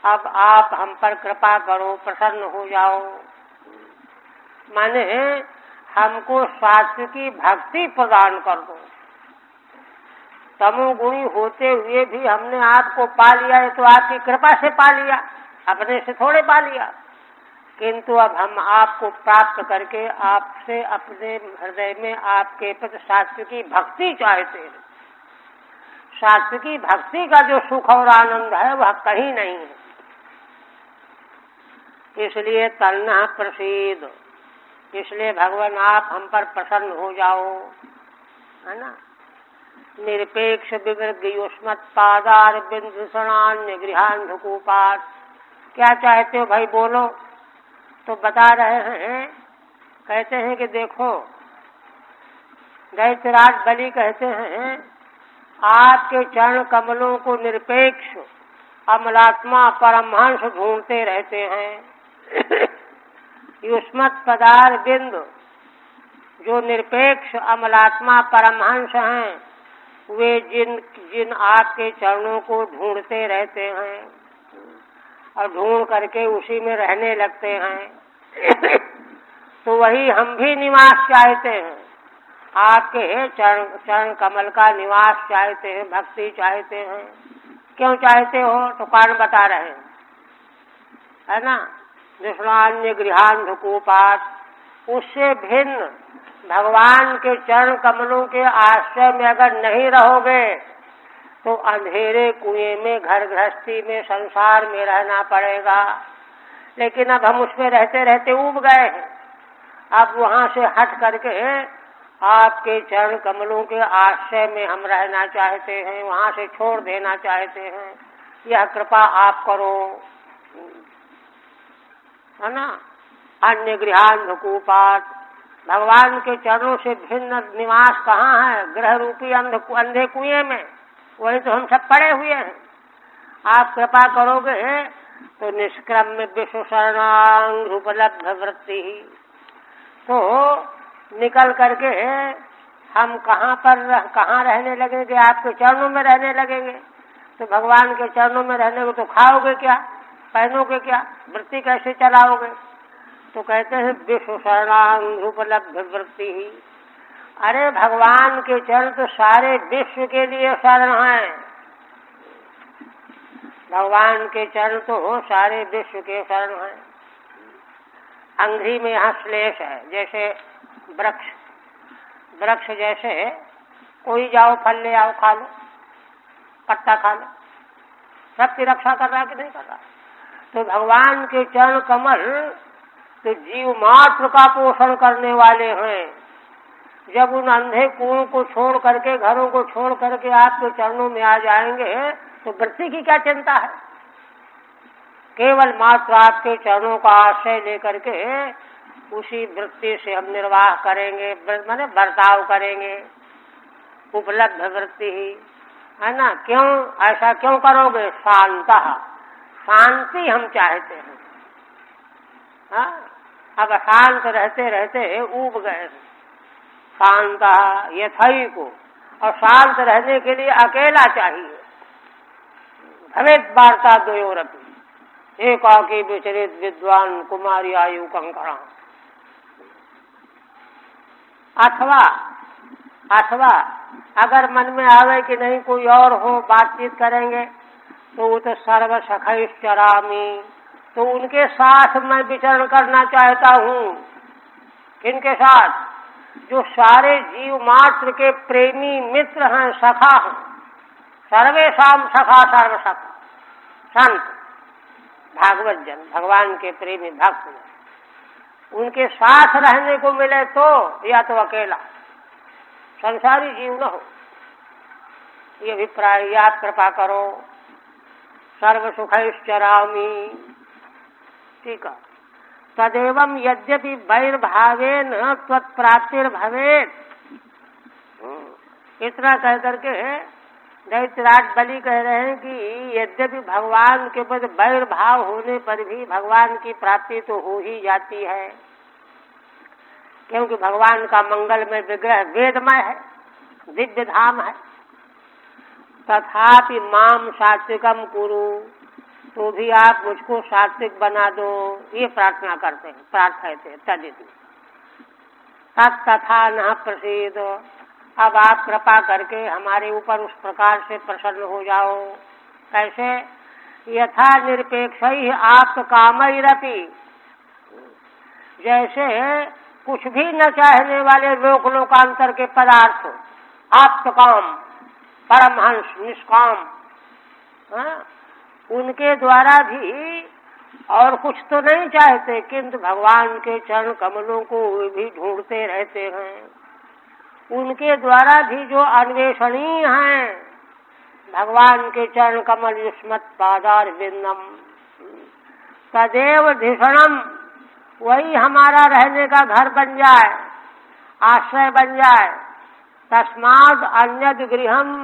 अब आप हम पर कृपा करो, प्रसन्न हो जाओ। माने हमको सात्विकी भक्ति प्रदान कर दो। तमोगुणी होते हुए भी हमने आपको पा लिया है, तो आपकी कृपा से पा लिया, अपने से थोड़े पा लिया। किंतु अब हम आपको प्राप्त करके आपसे अपने हृदय में आपके प्रति सात्विकी भक्ति चाहते हैं। सात्विकी भक्ति का जो सुख और आनंद है वह कहीं नहीं है। इसलिए तन्नः प्रसीद, इसलिए भगवान आप हम पर प्रसन्न हो जाओ, है ना। निरपेक्ष विवृद्धियोस्मत् पादार बिंदुषणान्य गृहान्धकूपात्। क्या चाहते हो भाई, बोलो। तो बता रहे हैं, कहते हैं कि देखो, दैत्यराज बलि कहते हैं आपके चरण कमलों को निरपेक्ष अमलात्मा परमहंस ढूंढते रहते हैं। युष्मत् पदार बिंद, जो निरपेक्ष अमलात्मा परमहंस हैं, वे जिन आपके चरणों को ढूंढते रहते हैं और ढूंढ करके उसी में रहने लगते हैं। तो वही हम भी निवास चाहते हैं, आपके चरण कमल का निवास चाहते हैं, भक्ति चाहते हैं। क्यों चाहते हो? तो कारण बता रहे हैं, है ना। दुष्णान्य गृहान्धकूपात्, उससे भिन्न भगवान के चरण कमलों के आश्रय में अगर नहीं रहोगे तो अंधेरे कुएं में, घर गृहस्थी में, संसार में रहना पड़ेगा। लेकिन अब हम उसमें रहते रहते उब गए हैं। अब वहां से हट करके आपके चरण कमलों के आश्रय में हम रहना चाहते हैं, वहां से छोड़ देना चाहते हैं। यह कृपा आप करो, है ना। अन्य गृहान्धकूपात्, भगवान के चरणों से भिन्न निवास कहाँ है? ग्रह रूपी अंधे कुएं में, वही तो हम सब पड़े हुए हैं। आप कृपा करोगे तो निष्क्रम्य विश्व शरणानुपलब्ध वृत्ति, तो निकल करके हम कहाँ रहने लगेंगे? आपके चरणों में रहने लगेंगे। तो भगवान के चरणों में रहने को तो खाओगे क्या, पहनोगे क्या, वृत्ति कैसे चलाओगे? तो कहते हैं विश्व शरणानुपलब्ध वृत्ति ही। अरे भगवान के चरण तो सारे विश्व के लिए शरण हैं। भगवान के चरण तो सारे विश्व के शरण हैं। अंग्री में यहाँ श्लेष है, जैसे वृक्ष जैसे कोई जाओ फल ले आओ, खा लो, पत्ता खा लो, सबकी रक्षा कर रहा कि नहीं कर रहा? तो भगवान के चरण कमल तो जीव मात्र का पोषण करने वाले हैं। जब उन अंधे कुओं को छोड़ करके, घरों को छोड़ करके आपके चरणों में आ जाएंगे तो वृत्ति की क्या चिंता है? केवल मात्र आपके चरणों का आश्रय लेकर के उसी वृत्ति से हम निर्वाह करेंगे, माने बर्ताव करेंगे। उपलब्ध वृत्ति ही है ना। क्यों ऐसा क्यों करोगे? शांतः, शांति हम चाहते हैं। हाँ, अब शांत रहते रहते ऊब गए। शांतः यथैको, और शांत रहने के लिए अकेला चाहिए। भवेद वार्ता द्वयोरपि, एकाकी विचरित विद्वान कुमारी आयु कंकणा। अथवा अगर मन में आवे कि नहीं कोई और हो, बातचीत करेंगे, तो वो तो सर्व सखैश्चरामि, तो उनके साथ मैं विचरण करना चाहता हूँ। किनके साथ? जो सारे जीव मात्र के प्रेमी मित्र हैं, सखा हैं। सर्वेषाम सखा सर्व सखा, संत भागवत जन, भगवान के प्रेमी भक्त, उनके साथ रहने को मिले तो, या तो अकेला, संसारी जीव न हो। ये अभिप्राय आप कृपा करो। सर्व सुखैश्चरामि। ठीक है। तदेवं यद्यपि वैर्भावेन त्वत्प्राप्तिर्भवेत्, इतना कह करके दैत्यराज बलि कह रहे हैं कि यद्यपि भगवान के प्रति वैर भाव होने पर भी भगवान की प्राप्ति तो हो ही जाती है, क्योंकि भगवान का मंगलमय विग्रह वेदमय है, दिव्य धाम है। तथापि माम सात्विकम कुरु, तो भी आप मुझको सात्विक बना दो, ये प्रार्थना करते हैं, प्रार्थयते तदिति। तथा न प्रसीद, अब आप कृपा करके हमारे ऊपर उस प्रकार से प्रसन्न हो जाओ। कैसे? यथा निरपेक्ष ही आप कामैरपि, जैसे कुछ भी न चाहने वाले लोक लोकांतर के पदार्थ, आप्त काम, परमहंस, निष्काम, उनके द्वारा भी और कुछ तो नहीं चाहते, किंतु भगवान के चरण कमलों को वे भी ढूंढते रहते हैं। उनके द्वारा भी जो अन्वेषणीय हैं, भगवान के चरण कमल युष्मत् पादार विंदम, तदेव धिषणम, वही हमारा रहने का घर बन जाए, आश्रय बन जाए। तस्माद अन्यद गृहम,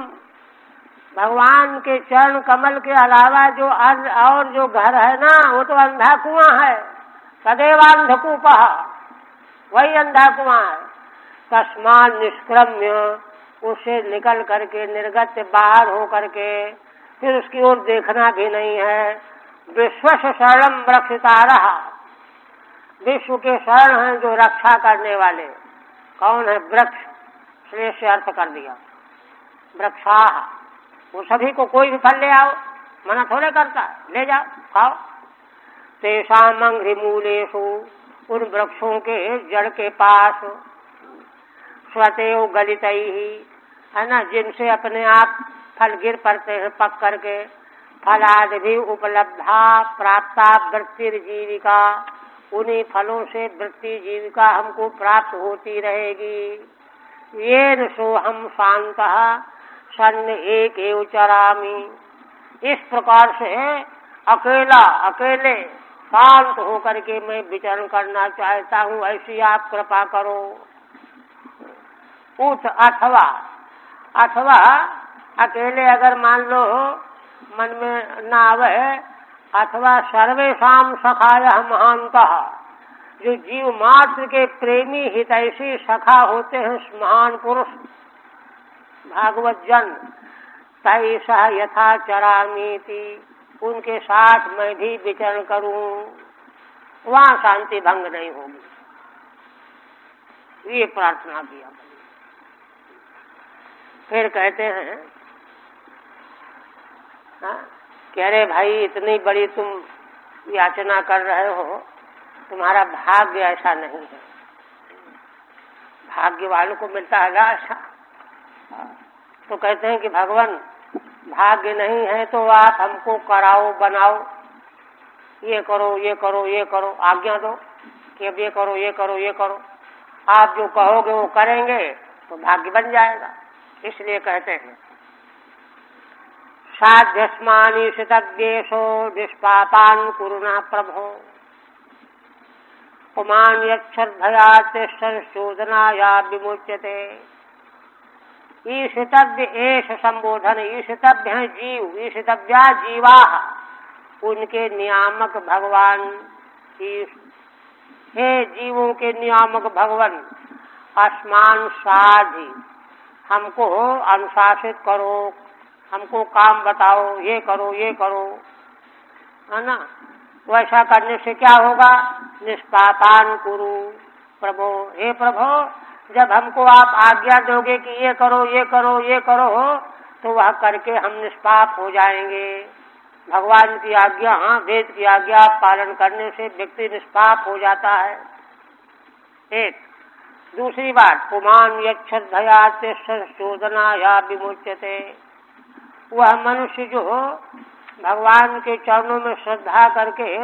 भगवान के चरण कमल के अलावा जो और जो घर है ना, वो तो अंधा कुआं है। तदेव अंधकूपः, वही अंधा कुआं है। तस्माद निष्क्रम्य, उसे निकल करके निर्गत बाहर हो करके फिर उसकी ओर देखना भी नहीं है। विश्वश शरणम रक्षितारः, विश्व के शरण हैं जो रक्षा करने वाले। कौन है? वृक्ष, श्रेष्ठ अर्थ कर दिया। वृक्षाः, वो सभी को कोई भी फल ले आओ, मना थोड़े करता, ले जाओ खाओ। तेषां अंघ्रिमूलेषु, उन वृक्षों के जड़ के पास, स्वतेव गलितैहि, है ना, जिनसे अपने आप फल गिर पड़ते हैं पक करके। फलादि भी उपलब्धा प्राप्ता वृत्तिर जीविका, उन्हीं फलों से वृत्ति जीविका हमको प्राप्त होती रहेगी। येन सोहम शांतः सन्न एकेव चरामि, इस प्रकार से अकेले शांत होकर के मैं विचरण करना चाहता हूँ, ऐसी आप कृपा करो। अथवा अकेले अगर मान लो मन में न आवे, अथवा सर्वेषाम सखायः महान्तः, जो जीव मात्र के प्रेमी हितैषी सखा होते हैं, महान पुरुष भागवत जन, तैषः यथा चरामीति, उनके साथ मैं भी विचरण करूं, वहां शांति भंग नहीं होगी। ये प्रार्थना किया। फिर कहते हैं कि अरे भाई, इतनी बड़ी तुम याचना कर रहे हो, तुम्हारा भाग्य ऐसा नहीं है। भाग्य वालों को मिलता है ऐसा। तो कहते हैं कि भगवान, भाग्य नहीं है तो आप हमको कराओ, बनाओ, ये करो ये करो ये करो, आज्ञा दो कि अब ये करो ये करो ये करो। आप जो कहोगे वो करेंगे तो भाग्य बन जाएगा। इसलिए कहते हैं साध्यस्मानि शितद्वेषो निष्पापान् कुरुना प्रभो, पुमान यक्षरभयात् संशोधनाया विमुच्यते। ईशितव्य एष संबोधन, ईशितव्य है जीव, ईशितव्या जीवा, उनके नियामक भगवान ईश। हे जीवों के नियामक भगवान, अस्मान साधि, हमको अनुशासित करो, हमको काम बताओ, ये करो ये करो, है ना। वैसा करने से क्या होगा? निष्पापान कुरु प्रभो, हे प्रभो, जब हमको आप आज्ञा दोगे कि ये करो ये करो ये करो, तो वह करके हम निष्पाप हो जाएंगे। भगवान की आज्ञा, वेद की आज्ञा पालन करने से व्यक्ति निष्पाप हो जाता है। एक दूसरी बात, पुमान यक्षरभयात् संशोधनाया विमुच्यते, वह मनुष्य जो भगवान के चरणों में श्रद्धा करके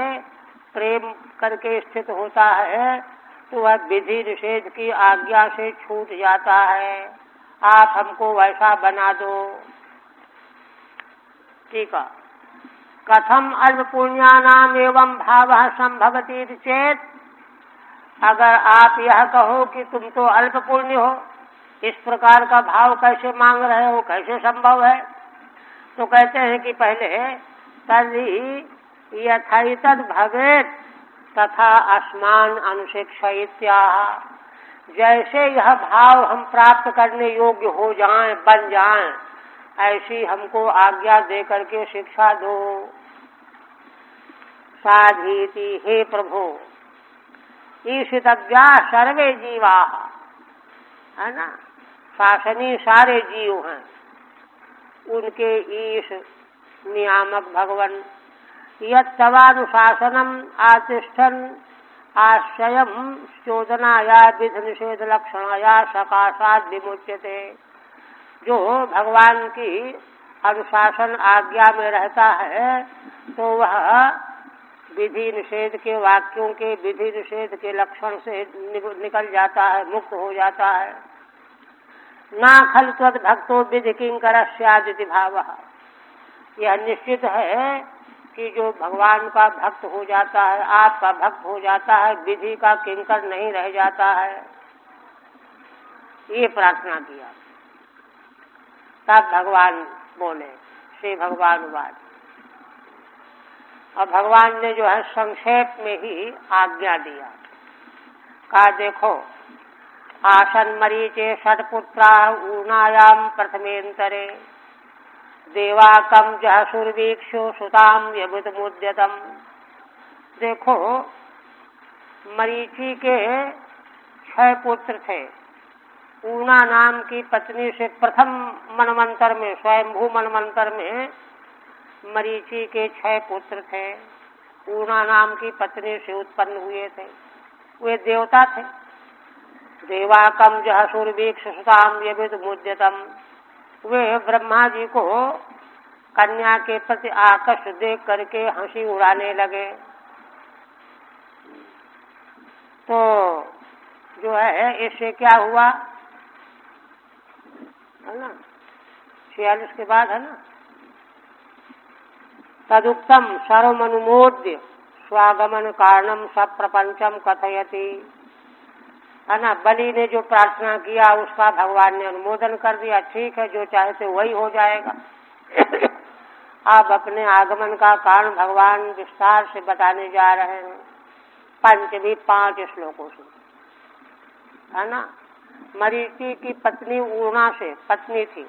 प्रेम करके स्थित होता है, तो वह विधि निषेध की आज्ञा से छूट जाता है। आप हमको वैसा बना दो। ठीक है। कथम अल्प पुण्यानाम एवं भावः संभवति चेत, अगर आप यह कहो कि तुम तो अल्प पुण्य हो, इस प्रकार का भाव कैसे मांग रहे हो, कैसे संभव है? तो कहते हैं कि पहले तर्हि यथैतद् भवेत् तथा अस्मान अनुशिक्षयित्या, जैसे यह भाव हम प्राप्त करने योग्य हो जाएं, बन जाएं, ऐसी हमको आज्ञा दे करके शिक्षा दो। साधीति, हे प्रभु, ईशितव्या सर्वे जीवा, है ना, शासनी सारे जीव हैं, उनके ईश नियामक भगवन। यत्तवानुशासनम आतिष्ठन आश्रयम चोदनाया विधि निषेध लक्षणाया सकाशात् विमुच्यते, जो भगवान की अनुशासन आज्ञा में रहता है तो वह विधि निषेध के वाक्यों के, विधि निषेध के लक्षण से निकल जाता है, मुक्त हो जाता है। ना खल त्वद भक्तो विधि किंकर स्यादिति भावः, यह निश्चित है कि जो भगवान का भक्त हो जाता है, आपका भक्त हो जाता है, विधि का किंकर नहीं रह जाता है। ये प्रार्थना किया, तब भगवान बोले, श्री भगवान वाद। और भगवान ने जो है संक्षेप में ही आज्ञा दिया, कहा देखो, आसन मरीचे षट्पुत्रा ऊर्णायाम प्रथमेन्तरे, देवाकम जहसुर्वीक्षु सुताम यबुतमुद्यतम। देखो, मरीचि के 6 पुत्र थे। ऊर्णा नाम की पत्नी से प्रथम मनवंतर में, स्वयंभू मनवंतर में मरीचि के 6 पुत्र थे। ऊर्णा नाम की पत्नी से उत्पन्न हुए थे, वे देवता थे। देवाकम जहसुर्वीक्षु सुताम यबुतमुद्यतम, वे ब्रह्मा जी को कन्या के प्रति आकर्ष देख करके हंसी उड़ाने लगे। तो जो है इससे क्या हुआ, है ना, 46 के बाद है ना, तदुक्तम सर्वमनुमोद्य स्वागमन कारणम सब प्रपंचम कथयति, है ना। बलि ने जो प्रार्थना किया उसका भगवान ने अनुमोदन कर दिया। ठीक है, जो चाहते वही हो जाएगा। आप अपने आगमन का कारण भगवान विस्तार से बताने जा रहे हैं, पंचमी 5 श्लोकों से, है ना। मरीचि की पत्नी ऊर्णा से पत्नी थी।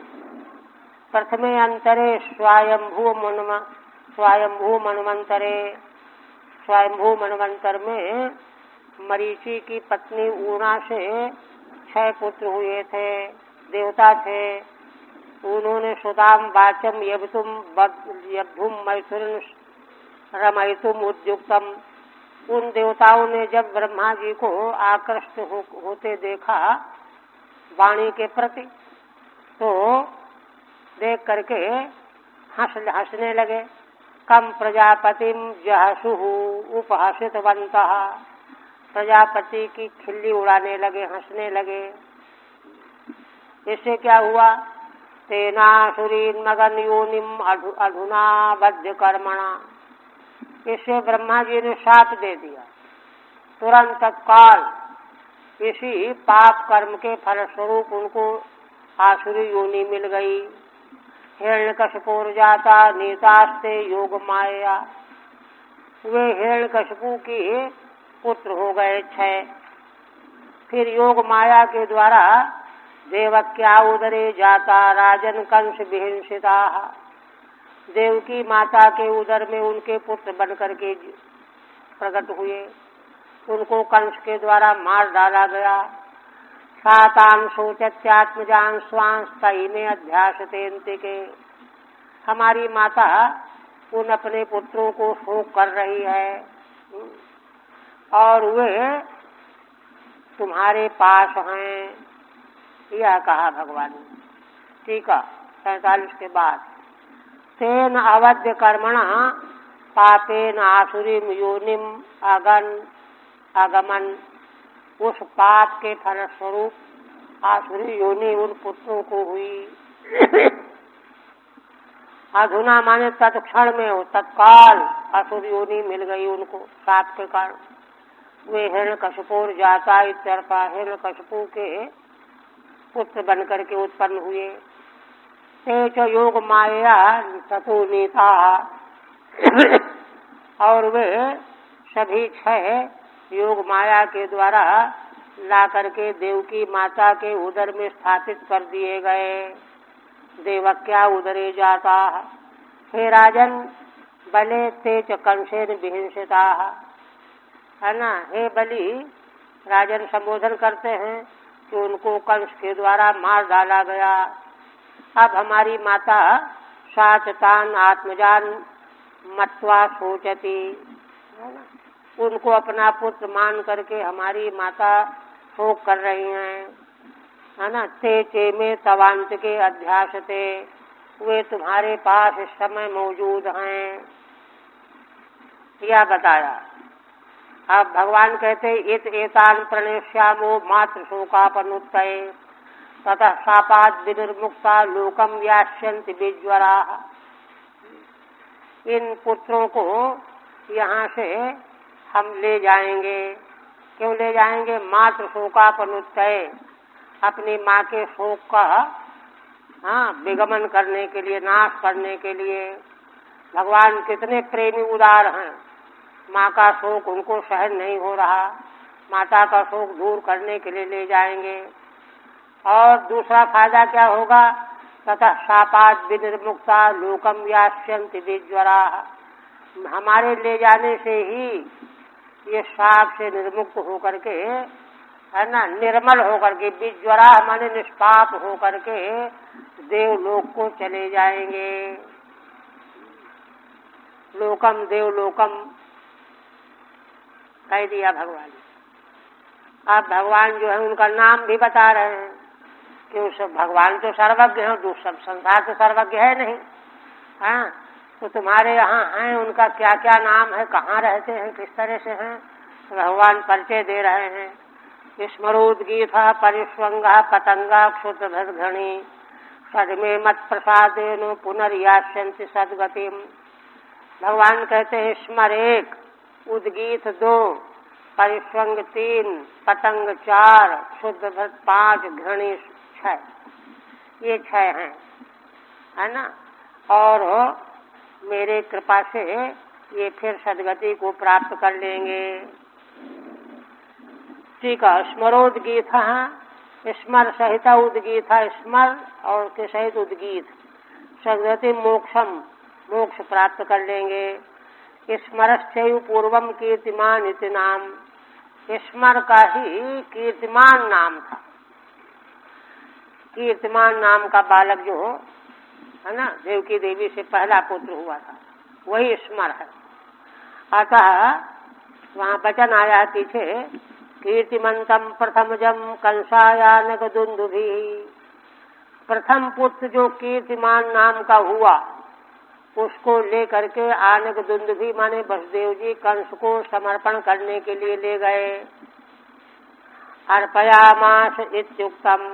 प्रथमे अंतरे स्वयंभू मनवंतरे, स्वयंभू मनवंतर में मरीचि की पत्नी ऊर्णा से 6 पुत्र हुए थे, देवता थे। उन्होंने सुदाम वाचम यब्धुम मैथुन रमयितुम उद्युक्तम, उन देवताओं ने जब ब्रह्मा जी को आकृष्ट होते देखा वाणी के प्रति, तो देख करके हंसने लगे। कम प्रजापतिम जहसुः उपहसितवन्तः, प्रजापति की खिल्ली उड़ाने लगे, हंसने लगे। इससे क्या हुआ, तेनासुरीन मगन योनिम अधुना बद्ध कर्मणा, इससे ब्रह्मा जी ने शाप दे दिया तुरंत तत्काल इसी पाप कर्म के फलस्वरूप उनको आसुरी योनि मिल गई। हिरण्यकशिपुर जाता नीतास्ते योग माया, वे हिरण्यकशिपु के पुत्र हो गए 6। फिर योग माया के द्वारा देवक्या उदरे जाता राजन कंस विहिंसिता, देवकी माता के उदर में उनके पुत्र बनकर के प्रकट हुए, उनको कंस के द्वारा मार डाला गया। सातान सोचत्यात्मजान स्वांस तई में अध्यास के, हमारी माता उन अपने पुत्रों को शोक कर रही है और वे तुम्हारे पास हैं, यह कहा भगवान ने। ठीक है, 47 के बाद तेन अवध्य कर्मणा पापेन आसुरीम योनिम आगमन, उस पाप के फलस्वरूप आसुरी योनि उन पुत्रों को हुई। अधुना माने तत्क्षण में हो, तत्काल आसुरी योनि मिल गई उनको पाप के कारण। वे हिरण्यकशिपुर जाता इत्यर्था हिरण्यकशिपु के पुत्र बनकर के उत्पन्न हुए। तेज योग माया ततो नीता, और वे सभी 6 योग माया के द्वारा ला करके देवकी माता के उदर में स्थापित कर दिए गए। देवक्या उदरे जाता, हे राजन बले तेज कंसेन विहिंसिता, है ना। हे बलि, राजन संबोधन करते हैं कि उनको कंस के द्वारा मार डाला गया। अब हमारी माता साचतान आत्मजान मत्वा सोचती, है ना, उनको अपना पुत्र मान करके हमारी माता शोक कर रही हैं, है ना। ते में तवांत के अध्यास थे, वे तुम्हारे पास इस समय मौजूद हैं, यह बताया। अब भगवान कहते इत एतान प्रणेश्यामो मातृ शोकापनुत्तये ततः शापाद विनिर्मुक्ता लोकम यास्यन्ति विज्वरा। इन पुत्रों को यहाँ से हम ले जाएंगे। क्यों ले जाएंगे? मातृ शोकापनुत्तये, अपनी माँ के शोक का विगमन करने के लिए, नाश करने के लिए। भगवान कितने प्रेमी उदार हैं, माँ का शोक उनको सहन नहीं हो रहा, माता का शोक दूर करने के लिए ले जाएंगे। और दूसरा फायदा क्या होगा? तथा शापाद विनिर्मुक्ता लोकम यास्यन्ति विज्वरा, हमारे ले जाने से ही ये शाप से निर्मुक्त होकर के, है ना, निर्मल होकर के, विज्वरा माने निष्पाप होकर के देवलोक को चले जाएंगे। लोकम देवलोकम कह दिया भगवान। अब भगवान जो है उनका नाम भी बता रहे हैं कि उस भगवान तो सर्वज्ञ है, दूसरा संसार तो सर्वज्ञ है नहीं। हाँ, तो तुम्हारे यहाँ हैं, उनका क्या क्या नाम है, कहाँ रहते हैं, किस तरह से हैं, भगवान परिचय दे रहे हैं। स्मरोद्गीता परिस्वंगा पतंगा क्षुद्रभृद्घणी सदमे मत प्रसादेन पुनर्यास्यन्ति सद्गतिम। भगवान कहते हैं स्मर 1, उद्गीत 2, परिस्वंग 3, पतंग 4, क्षुद्रभृद् 5, घृणी 6, ये 6 हैं, है ना। और मेरे कृपा से ये फिर सद्गति को प्राप्त कर लेंगे। ठीक है, स्मरोद्गीता, स्मर सहित उद्गीत, स्मर और के सहित उद्गीत, सद्गति मोक्षम, मोक्ष प्राप्त कर लेंगे। स्मरश्चैव पूर्वम कीर्तिमान इति नाम, स्मर का ही कीर्तिमान नाम था। कीर्तिमान नाम का बालक जो है ना, देवकी देवी से पहला पुत्र हुआ था, वही स्मर है। अतः वहाँ वचन आया पीछे, कीर्तिमंतम प्रथमजम कंसायानक दुंदुभि, प्रथम पुत्र जो कीर्तिमान नाम का हुआ उसको ले करके आनक दुंदुभि माने वसुदेव जी कंस को समर्पण करने के लिए ले गए। अर्पयामास इत्युक्तम,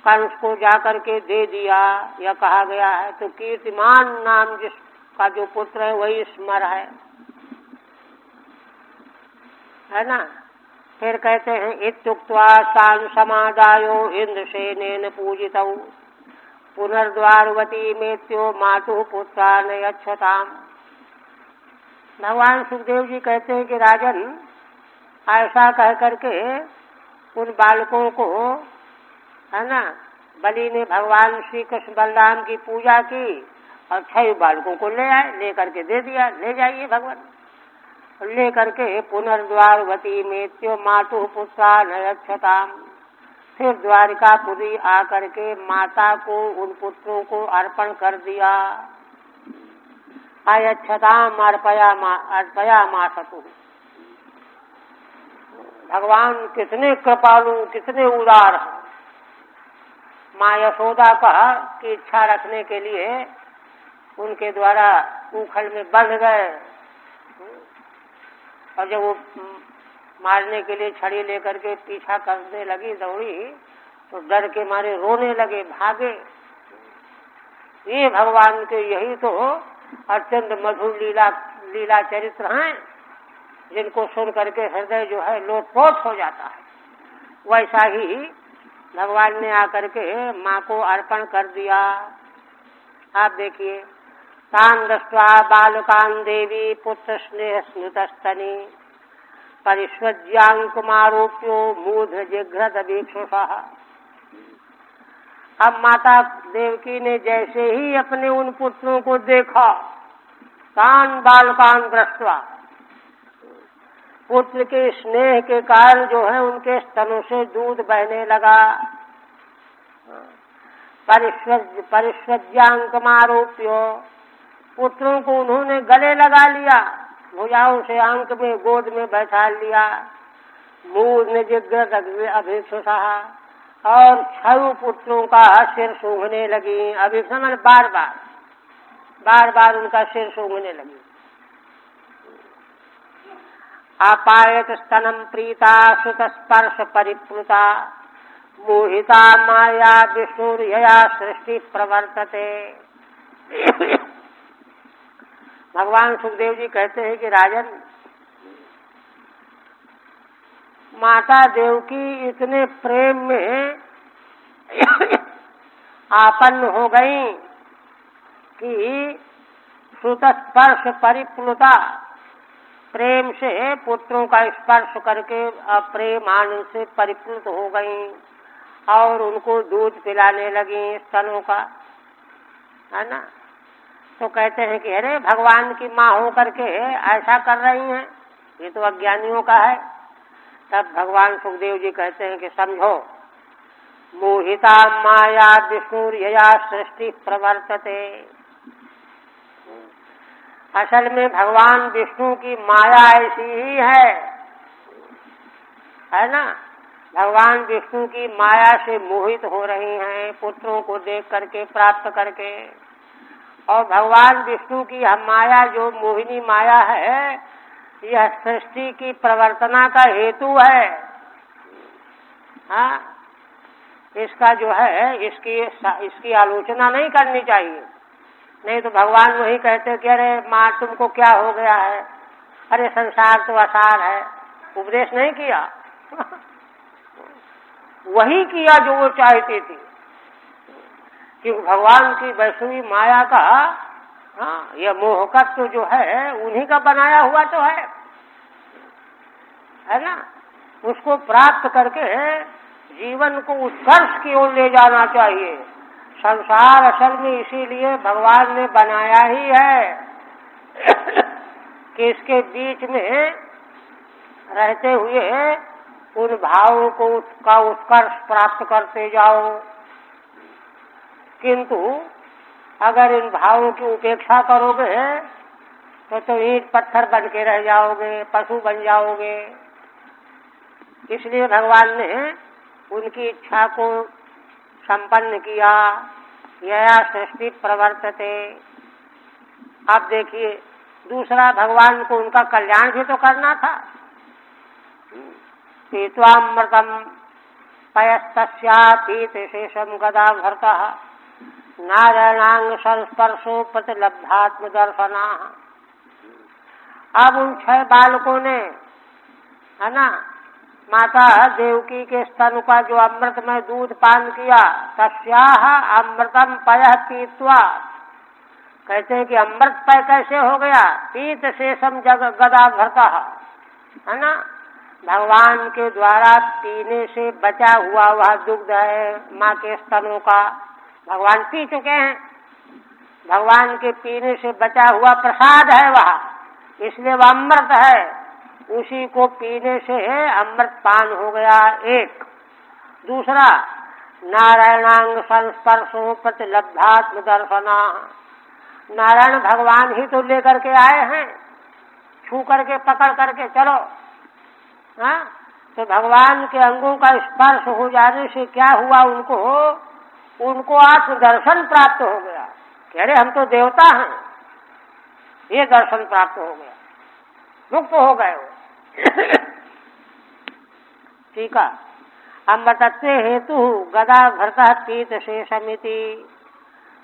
कंस को जाकर के दे दिया, यह कहा गया है। तो कीर्तिमान नाम जिसका जो पुत्र है वही स्मर है। है ना। फिर कहते हैं इत्युक्त्वा तान् समादायो इंद्रसेनेन पूजितौ पुनर्द्वारवती मेत्यो मातुः पुत्रान् यच्छताम्। भगवान सुखदेव जी कहते हैं कि राजन, ऐसा कह करके उन बालकों को, है ना, बलि ने भगवान श्री कृष्ण बलराम की पूजा की और 6 बालकों को ले आए, ले करके दे दिया, ले जाइए भगवान। ले करके पुनर्द्वारवती मेत्यो मातुः पुत्रान् यच्छताम्। फिर द्वारिकापुरी आकर के माता को उन पुत्रों को अर्पण कर दिया। अयच्छताम् अर्पयामासतु। भगवान कितने कृपालु, कितने उदार हैं। माँ यशोदा का की इच्छा रखने के लिए उनके द्वारा उखल में बंध गए, और जब वो मारने के लिए छड़ी लेकर के पीछा करने लगी, दौड़ी, तो डर के मारे रोने लगे, भागे। ये भगवान के यही तो अत्यंत मधुर लीला चरित्र हैं, जिनको सुन करके हृदय जो है लोटपोट हो जाता है। वैसा ही भगवान ने आकर के माँ को अर्पण कर दिया। आप देखिए, तान् दृष्ट्वा बालकान् देवी पुत्र स्नेह स्नुतस्तनी परिष्वज्याङ्कुमारोप्यो मूढ़ जिघ्रद वीक्षुषः। अब माता देवकी ने जैसे ही अपने उन पुत्रों को देखा, तान् बालकान् दृष्ट्वा, पुत्र के स्नेह के कारण जो है उनके स्तनों से दूध बहने लगा। परिष्वज्याङ्कुमारोप्यो, पुत्रों को उन्होंने गले लगा लिया, भुजाओं से आंक में गोद में बैठा लिया। मूढ़ जिघ्रद अभिक्षुषः, और 6 पुत्रों का सिर सूंघने लगी। अभिक्षुषः बार बार उनका सिर सूंघने लगी। आपायत स्तनम प्रीता सुत स्पर्श परिप्लुता मोहिता माया विष्णुर्यया सृष्टि प्रवर्तते। भगवान सुखदेव जी कहते हैं कि राजन, माता देवकी इतने प्रेम में आपन्न हो गई कि श्रुत स्पर्श परिप्लुता, प्रेम से पुत्रों का स्पर्श करके प्रेम आनंद से परिप्लुत हो गई और उनको दूध पिलाने लगी स्तनों का, है ना। तो कहते हैं कि अरे भगवान की माँ हो करके ऐसा कर रही हैं, ये तो अज्ञानियों का है। तब भगवान सुखदेव जी कहते हैं कि समझो, मोहिता माया विष्णुर्यया सृष्टि प्रवर्तते। असल में भगवान विष्णु की माया ऐसी ही है ना। भगवान विष्णु की माया से मोहित हो रही हैं, पुत्रों को देख करके, प्राप्त करके। और भगवान विष्णु की हम माया जो मोहिनी माया है, यह सृष्टि की प्रवर्तना का हेतु है। हाँ, इसका जो है इसकी आलोचना नहीं करनी चाहिए। नहीं तो भगवान वही कहते कि अरे माँ तुमको क्या हो गया है, अरे संसार तो असार है। उपदेश नहीं किया वही किया जो वो चाहती थी, क्योंकि भगवान की वैष्णवी माया का, हाँ, यह मोहकत्व जो है उन्हीं का बनाया हुआ तो है ना। उसको प्राप्त करके जीवन को उत्कर्ष की ओर ले जाना चाहिए। संसार असल में इसीलिए भगवान ने बनाया ही है कि इसके बीच में रहते हुए उन भावों को का उत्कर्ष प्राप्त करते जाओ। किंतु अगर इन भावों की उपेक्षा करोगे तो ईंट पत्थर बन के रह जाओगे, पशु बन जाओगे। इसलिए भगवान ने उनकी इच्छा को संपन्न किया। यया सृष्टि प्रवर्तते। आप देखिए, दूसरा भगवान को उनका कल्याण भी तो करना था। पीत्वामृतम पयस्तस्यापीत शेषम गदा भरतः नारायणांग संस्पर्शो प्रतिलब्धात्म दर्शना। अब उन 6 बालकों ने है ना। माता देवकी के स्तन का जो अमृतमय दूध पान किया, तस्याह अमृतम पयः पीत्वा, कहते हैं कि अमृत पय कैसे हो गया, पीत शेषम जग गदा भरता, है ना। भगवान के द्वारा पीने से बचा हुआ वह दुग्ध है माँ के स्तनों का, भगवान पी चुके हैं। भगवान के पीने से बचा हुआ प्रसाद है वह, इसलिए वह अमृत है। उसी को पीने से अमृत पान हो गया एक। दूसरा, नारायणांग संस्पर्शो प्रतिलब्धात्म दर्शना, नारायण भगवान ही तो लेकर के आए हैं, छू करके पकड़ करके चलो। हाँ, तो भगवान के अंगों का स्पर्श हो जाने से क्या हुआ, उनको आत्मदर्शन प्राप्त हो गया। कह रहे हम तो देवता हैं, ये दर्शन प्राप्त हो गया, मुक्त हो गए वो। ठीक है। अमृतत्व हेतु गदा भरता पीत शेषमिति,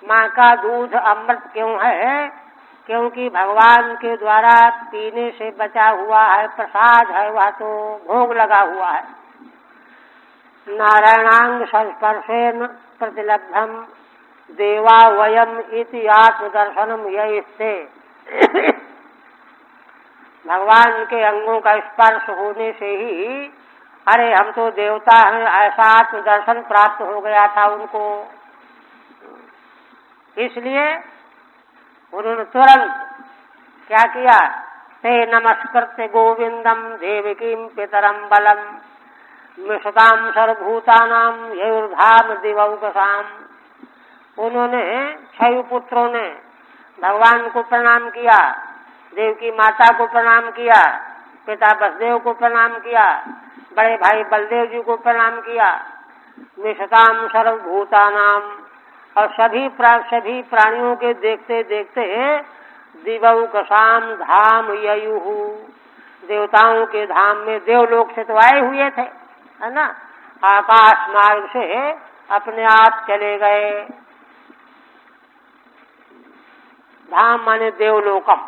माँ का दूध अमृत क्यों है, क्योंकि भगवान के द्वारा पीने से बचा हुआ है, प्रसाद है, वह तो भोग लगा हुआ है। नारायणांग संस्पर्शेन प्रतिलब्धम देवा वयम इति आत्मदर्शनम यस्ते, भगवान के अंगों का स्पर्श होने से ही अरे हम तो देवता हैं, ऐसा आत्मदर्शन प्राप्त हो गया था उनको। इसलिए उन्होंने तुरंत क्या किया, ते नमस्कृत्य गोविंदम देवकीं पितरम बलम मिषताम सर्वभूतानाम ययुर्धाम दिवौकसाम, उन्होंने 6 पुत्रों ने भगवान को प्रणाम किया, देवकी माता को प्रणाम किया, पिता वसुदेव को प्रणाम किया, बड़े भाई बलदेव जी को प्रणाम किया, मिषताम सर्वभूतानाम, और सभी प्राणियों के देखते देखते दिवौकसाम धाम ययुहु, देवताओं के धाम में देवलोक से तो आए हुए थे, है ना, आकाश मार्ग से अपने आप चले गए। धाम माने देवलोकम।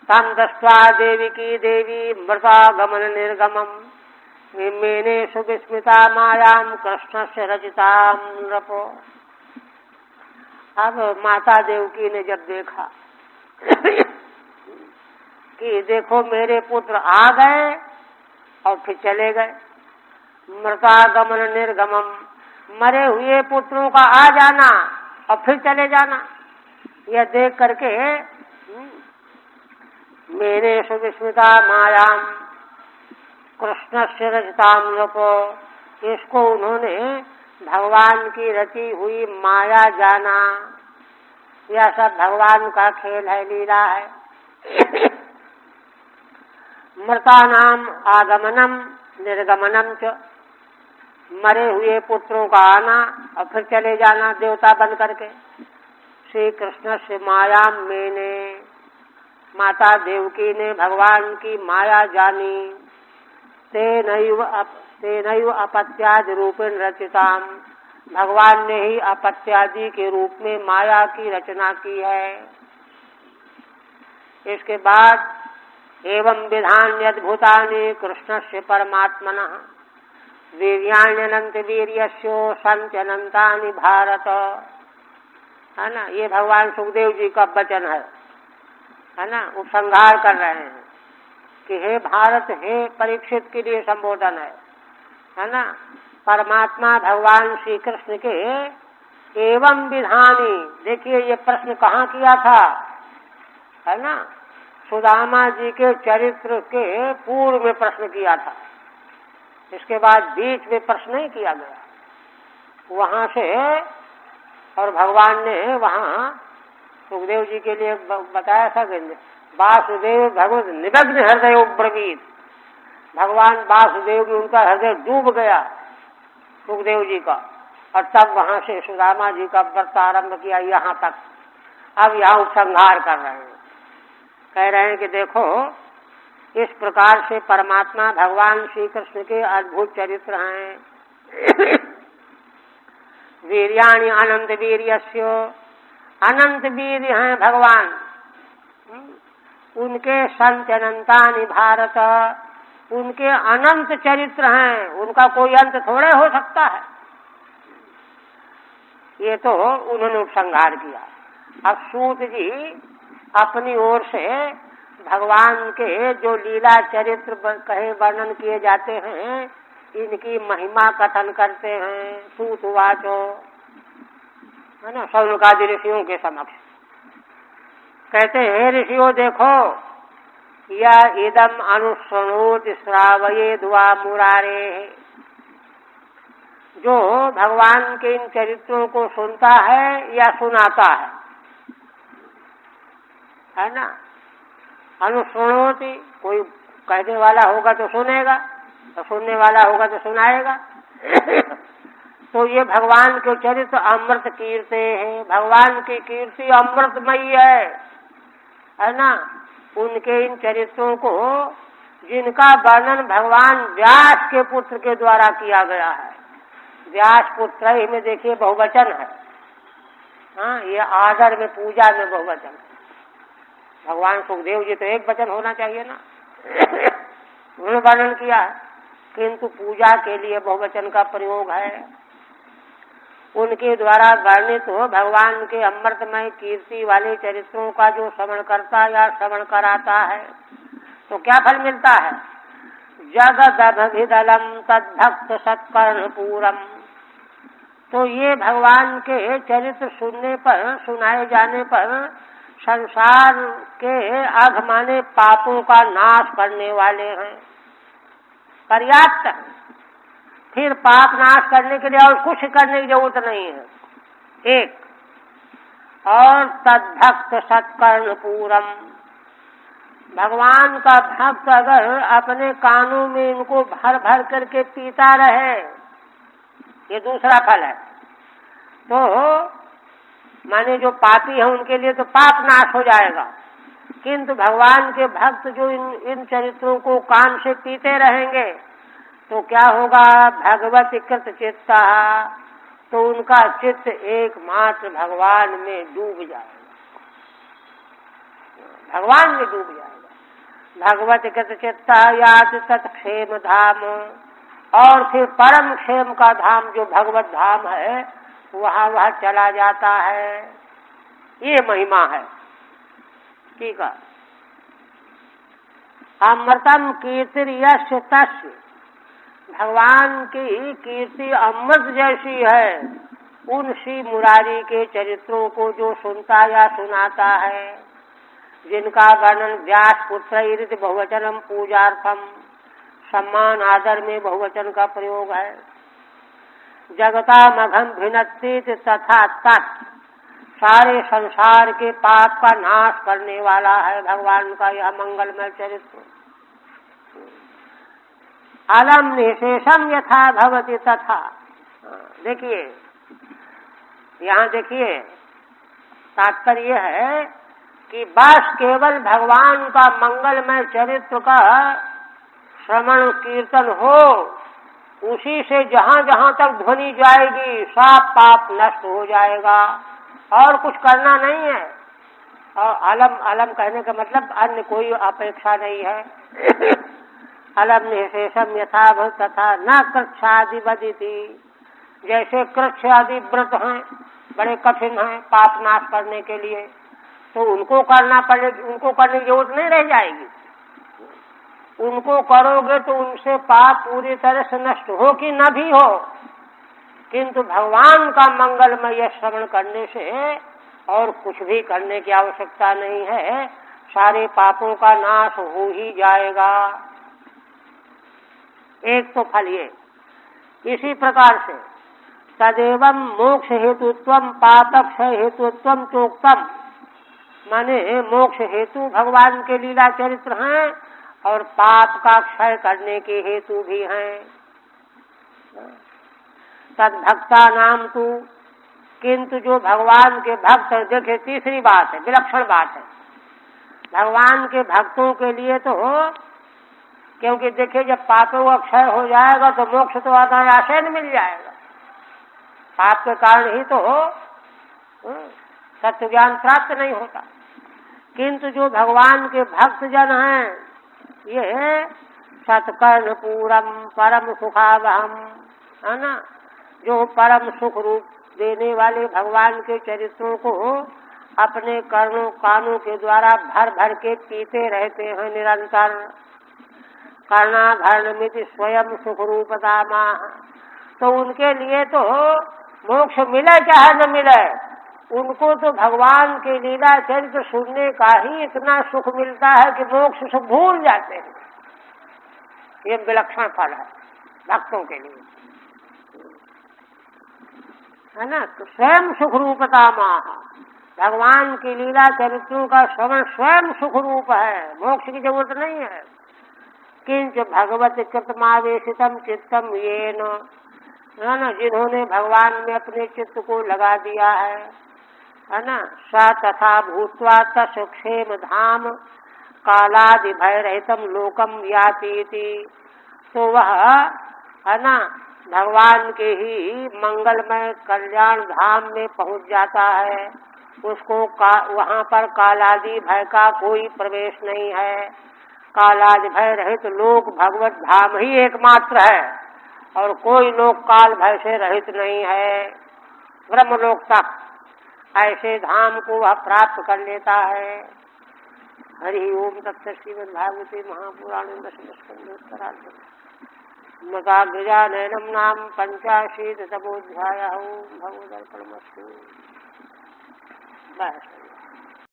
तम दृष्ट्वा देविकी देवी मृता गमन निर्गमम मेने सुविस्मिता मायाम कृष्ण से रचिताम नृपो। अब माता देवकी ने जब देखा कि देखो मेरे पुत्र आ गए और फिर चले गए, मृता गमन निर्गमम, मरे हुए पुत्रों का आ जाना और फिर चले जाना, यह देख करके मेरे सुविस्मिता मायाम कृष्ण से रचिताम नृपो, इसको उन्होंने भगवान की रची हुई माया जाना। यह सब भगवान का खेल है, लीला है। मृतानाम आगमनम निर्गमनम च, मरे हुए पुत्रों का आना और फिर चले जाना देवता बन करके। श्री कृष्ण से माया मैंने, माता देवकी ने भगवान की माया जानी। तेनैव अपत्यादि रूपेण रचिताम, भगवान ने ही अपत्यादि के रूप में माया की रचना की है। इसके बाद एवं विधान अद्भुतानि कृष्ण से परमात्मनः वीर्याण्यनंत वीर्यस्यो संत्यनंतानि भारत, है ना। ये भगवान सुखदेव जी का वचन है ना, उपसंहार कर रहे हैं कि हे भारत, हे परीक्षित के लिए संबोधन है ना। परमात्मा भगवान श्री कृष्ण के एवं विधानी, देखिए ये प्रश्न कहाँ किया था, है ना, सुदामा जी के चरित्र के पूर्व में प्रश्न किया था, इसके बाद बीच में प्रश्न नहीं किया गया वहां से। और भगवान ने वहां सुखदेव जी के लिए बताया था कि वासुदेव भगवत निमग्न हृदय ब्रवीत, भगवान वासुदेव की उनका हृदय डूब गया सुखदेव जी का, और तब वहां से सुदामा जी का व्रत आरंभ किया यहाँ तक। अब यहाँ उपसंहार कर रहे हैं, कह रहे हैं कि देखो इस प्रकार से परमात्मा भगवान श्री कृष्ण के अद्भुत चरित्र हैं। वीर्याणि अनंत वीर्यस्यो, अनंत वीर हैं भगवान, उनके संत अनंतानि भारत, उनके अनंत चरित्र हैं, उनका कोई अंत थोड़े हो सकता है। ये तो उन्होंने उपसंहार किया। अब सूत जी अपनी ओर से भगवान के जो लीला चरित्र कहे वर्णन किए जाते हैं, इनकी महिमा कथन करते हैं। सूत वाचो, है ना, शौनकादि ऋषियों के समक्ष कहते हैं, ऋषियों देखो, या इदम अनुशृणोत श्रावयेद वा मुरारे, जो भगवान के इन चरित्रों को सुनता है या सुनाता है ना। अनुशृणोति, कोई कहने वाला होगा तो सुनेगा, तो सुनने वाला होगा तो सुनाएगा। तो ये भगवान के चरित्र अमृत कीर्ते हैं, भगवान की कीर्ति अमृतमयी है ना। उनके इन चरित्रों को, जिनका वर्णन भगवान व्यास के पुत्र के द्वारा किया गया है, व्यास पुत्र में देखिए बहुवचन है। हाँ, ये आदर में, पूजा में बहुवचन है। भगवान सुखदेव जी तो एक वचन होना चाहिए ना, उन्होंने वर्णन किया है, किंतु पूजा के लिए बहुवचन का प्रयोग है। उनके द्वारा वर्णित हो भगवान के अमृतमय कीर्ति वाले चरित्रों का जो श्रवण करता या श्रवण कराता है, तो क्या फल मिलता है? जगदभिदलम तद्भक्त सत्कर्ण पूरम। तो ये भगवान के चरित्र सुनने पर, सुनाए जाने पर संसार के आघमाने पापों का नाश करने वाले हैं, पर्याप्त। फिर पाप नाश करने के लिए और कुछ करने की जरूरत नहीं है। एक और तद्भक्त सत्कर्ण पूरम, भगवान का भक्त अगर अपने कानों में इनको भर भर करके पीता रहे, ये दूसरा फल है। तो माने जो पापी है उनके लिए तो पाप नाश हो जाएगा, किंतु भगवान के भक्त जो इन चरित्रों को कान से पीते रहेंगे तो क्या होगा? भगवत कृत चित्ता, तो उनका चित्त एकमात्र भगवान में डूब जाएगा, भगवान में डूब जाएगा। भगवत कृत चित्ता यात तत्क्षेम धाम, और फिर परम क्षेम का धाम जो भगवत धाम है वहाँ वह चला जाता है। ये महिमा है। ठीक है। अमृतम कीर्तिर्यस्य तस्य, भगवान की कीर्ति अमृत जैसी है उन श्री मुरारी के चरित्रों को जो सुनता या सुनाता है, जिनका वर्णन व्यास पुत्र इरित बहुवचनम पूजार्थम, सम्मान आदर में बहुवचन का प्रयोग है। जगता मघम भिन्नति तथा तत्, सारे संसार के पाप का नाश करने वाला है भगवान का यह मंगलमय चरित्र। अलम निशेषम यथा भवति तथा, देखिए यहाँ देखिए तात्पर्य है कि बस केवल भगवान का मंगलमय चरित्र का श्रवण कीर्तन हो, उसी से जहाँ जहाँ तक ध्वनि जाएगी सब पाप नष्ट हो जाएगा, और कुछ करना नहीं है। और अलम, अलम कहने का मतलब अन्य कोई अपेक्षा नहीं है। अलम निशेषम यथा भव तथा न कृच्छादि बदिति, जैसे कृच्छ आदि व्रत हैं बड़े कठिन हैं पाप नाश करने के लिए, तो उनको करना पड़ेगी, उनको करने की जरूरत नहीं रह जाएगी। उनको करोगे तो उनसे पाप पूरी तरह से नष्ट हो कि न भी हो, किंतु भगवान का मंगलमय श्रवण करने से और कुछ भी करने की आवश्यकता नहीं है, सारे पापों का नाश हो ही जाएगा। एक तो फल ये। इसी प्रकार से तदेवं मोक्ष हेतुत्वम पापक्षय हेतुत्वम चोक्तम, माने मोक्ष हेतु भगवान के लीला चरित्र हैं और पाप का क्षय करने के हेतु भी हैं। तद्भक्ता नाम तू, किंतु जो भगवान के भक्त, देखिए तीसरी बात है, विलक्षण बात है भगवान के भक्तों के लिए तो, क्योंकि देखिए जब पापों का क्षय हो जाएगा तो मोक्ष तो अनायासेन मिल जाएगा। पाप के कारण ही तो सत्य ज्ञान प्राप्त नहीं होता। किंतु जो भगवान के भक्त जन हैं ये सत्कर्म पूरम परम सुखावहम, है ना, जो परम सुख रूप देने वाले भगवान के चरित्रों को अपने कर्णों कानों के द्वारा भर भर के पीते रहते हैं निरंतर। कर्णाभरणमिति स्वयं सुख रूपता माह, तो उनके लिए तो मोक्ष मिले चाहे न मिले, उनको तो भगवान के लीला चरित्र सुनने का ही इतना सुख मिलता है कि मोक्ष से भूल जाते हैं। ये विलक्षण फल है भक्तों के लिए, है ना। तो स्वयं सुख रूपता माह, भगवान की लीला चरित्रों का श्रवण स्वयं सुख रूप है, मोक्ष की जरूरत नहीं है। किंच भगवत कृतमावेशितम चित्तम येन, है ना, जिन्होंने भगवान में अपने चित्त को लगा दिया है ना, सा तथा भूत्वा तत्क्षेम धाम कालादि भय रहितम लोकम याति, तो वह, है ना, भगवान के ही मंगलमय कल्याण धाम में पहुंच जाता है। उसको वहाँ पर कालादि भय का कोई प्रवेश नहीं है। कालादि भय रहित लोक भगवत धाम ही एकमात्र है, और कोई लोक काल भय से रहित नहीं है। ब्रह्मलोक तक ऐसे धाम को वह प्राप्त कर लेता है। हरि ओम तत्सत। श्रीमद्भागवते महापुराणे दशम स्कंधे उत्तरार्ध मृगाग्रजानयनम नाम पंचाशीतमोऽध्यायः। ओम भगवदर्पणमस्तु। बस।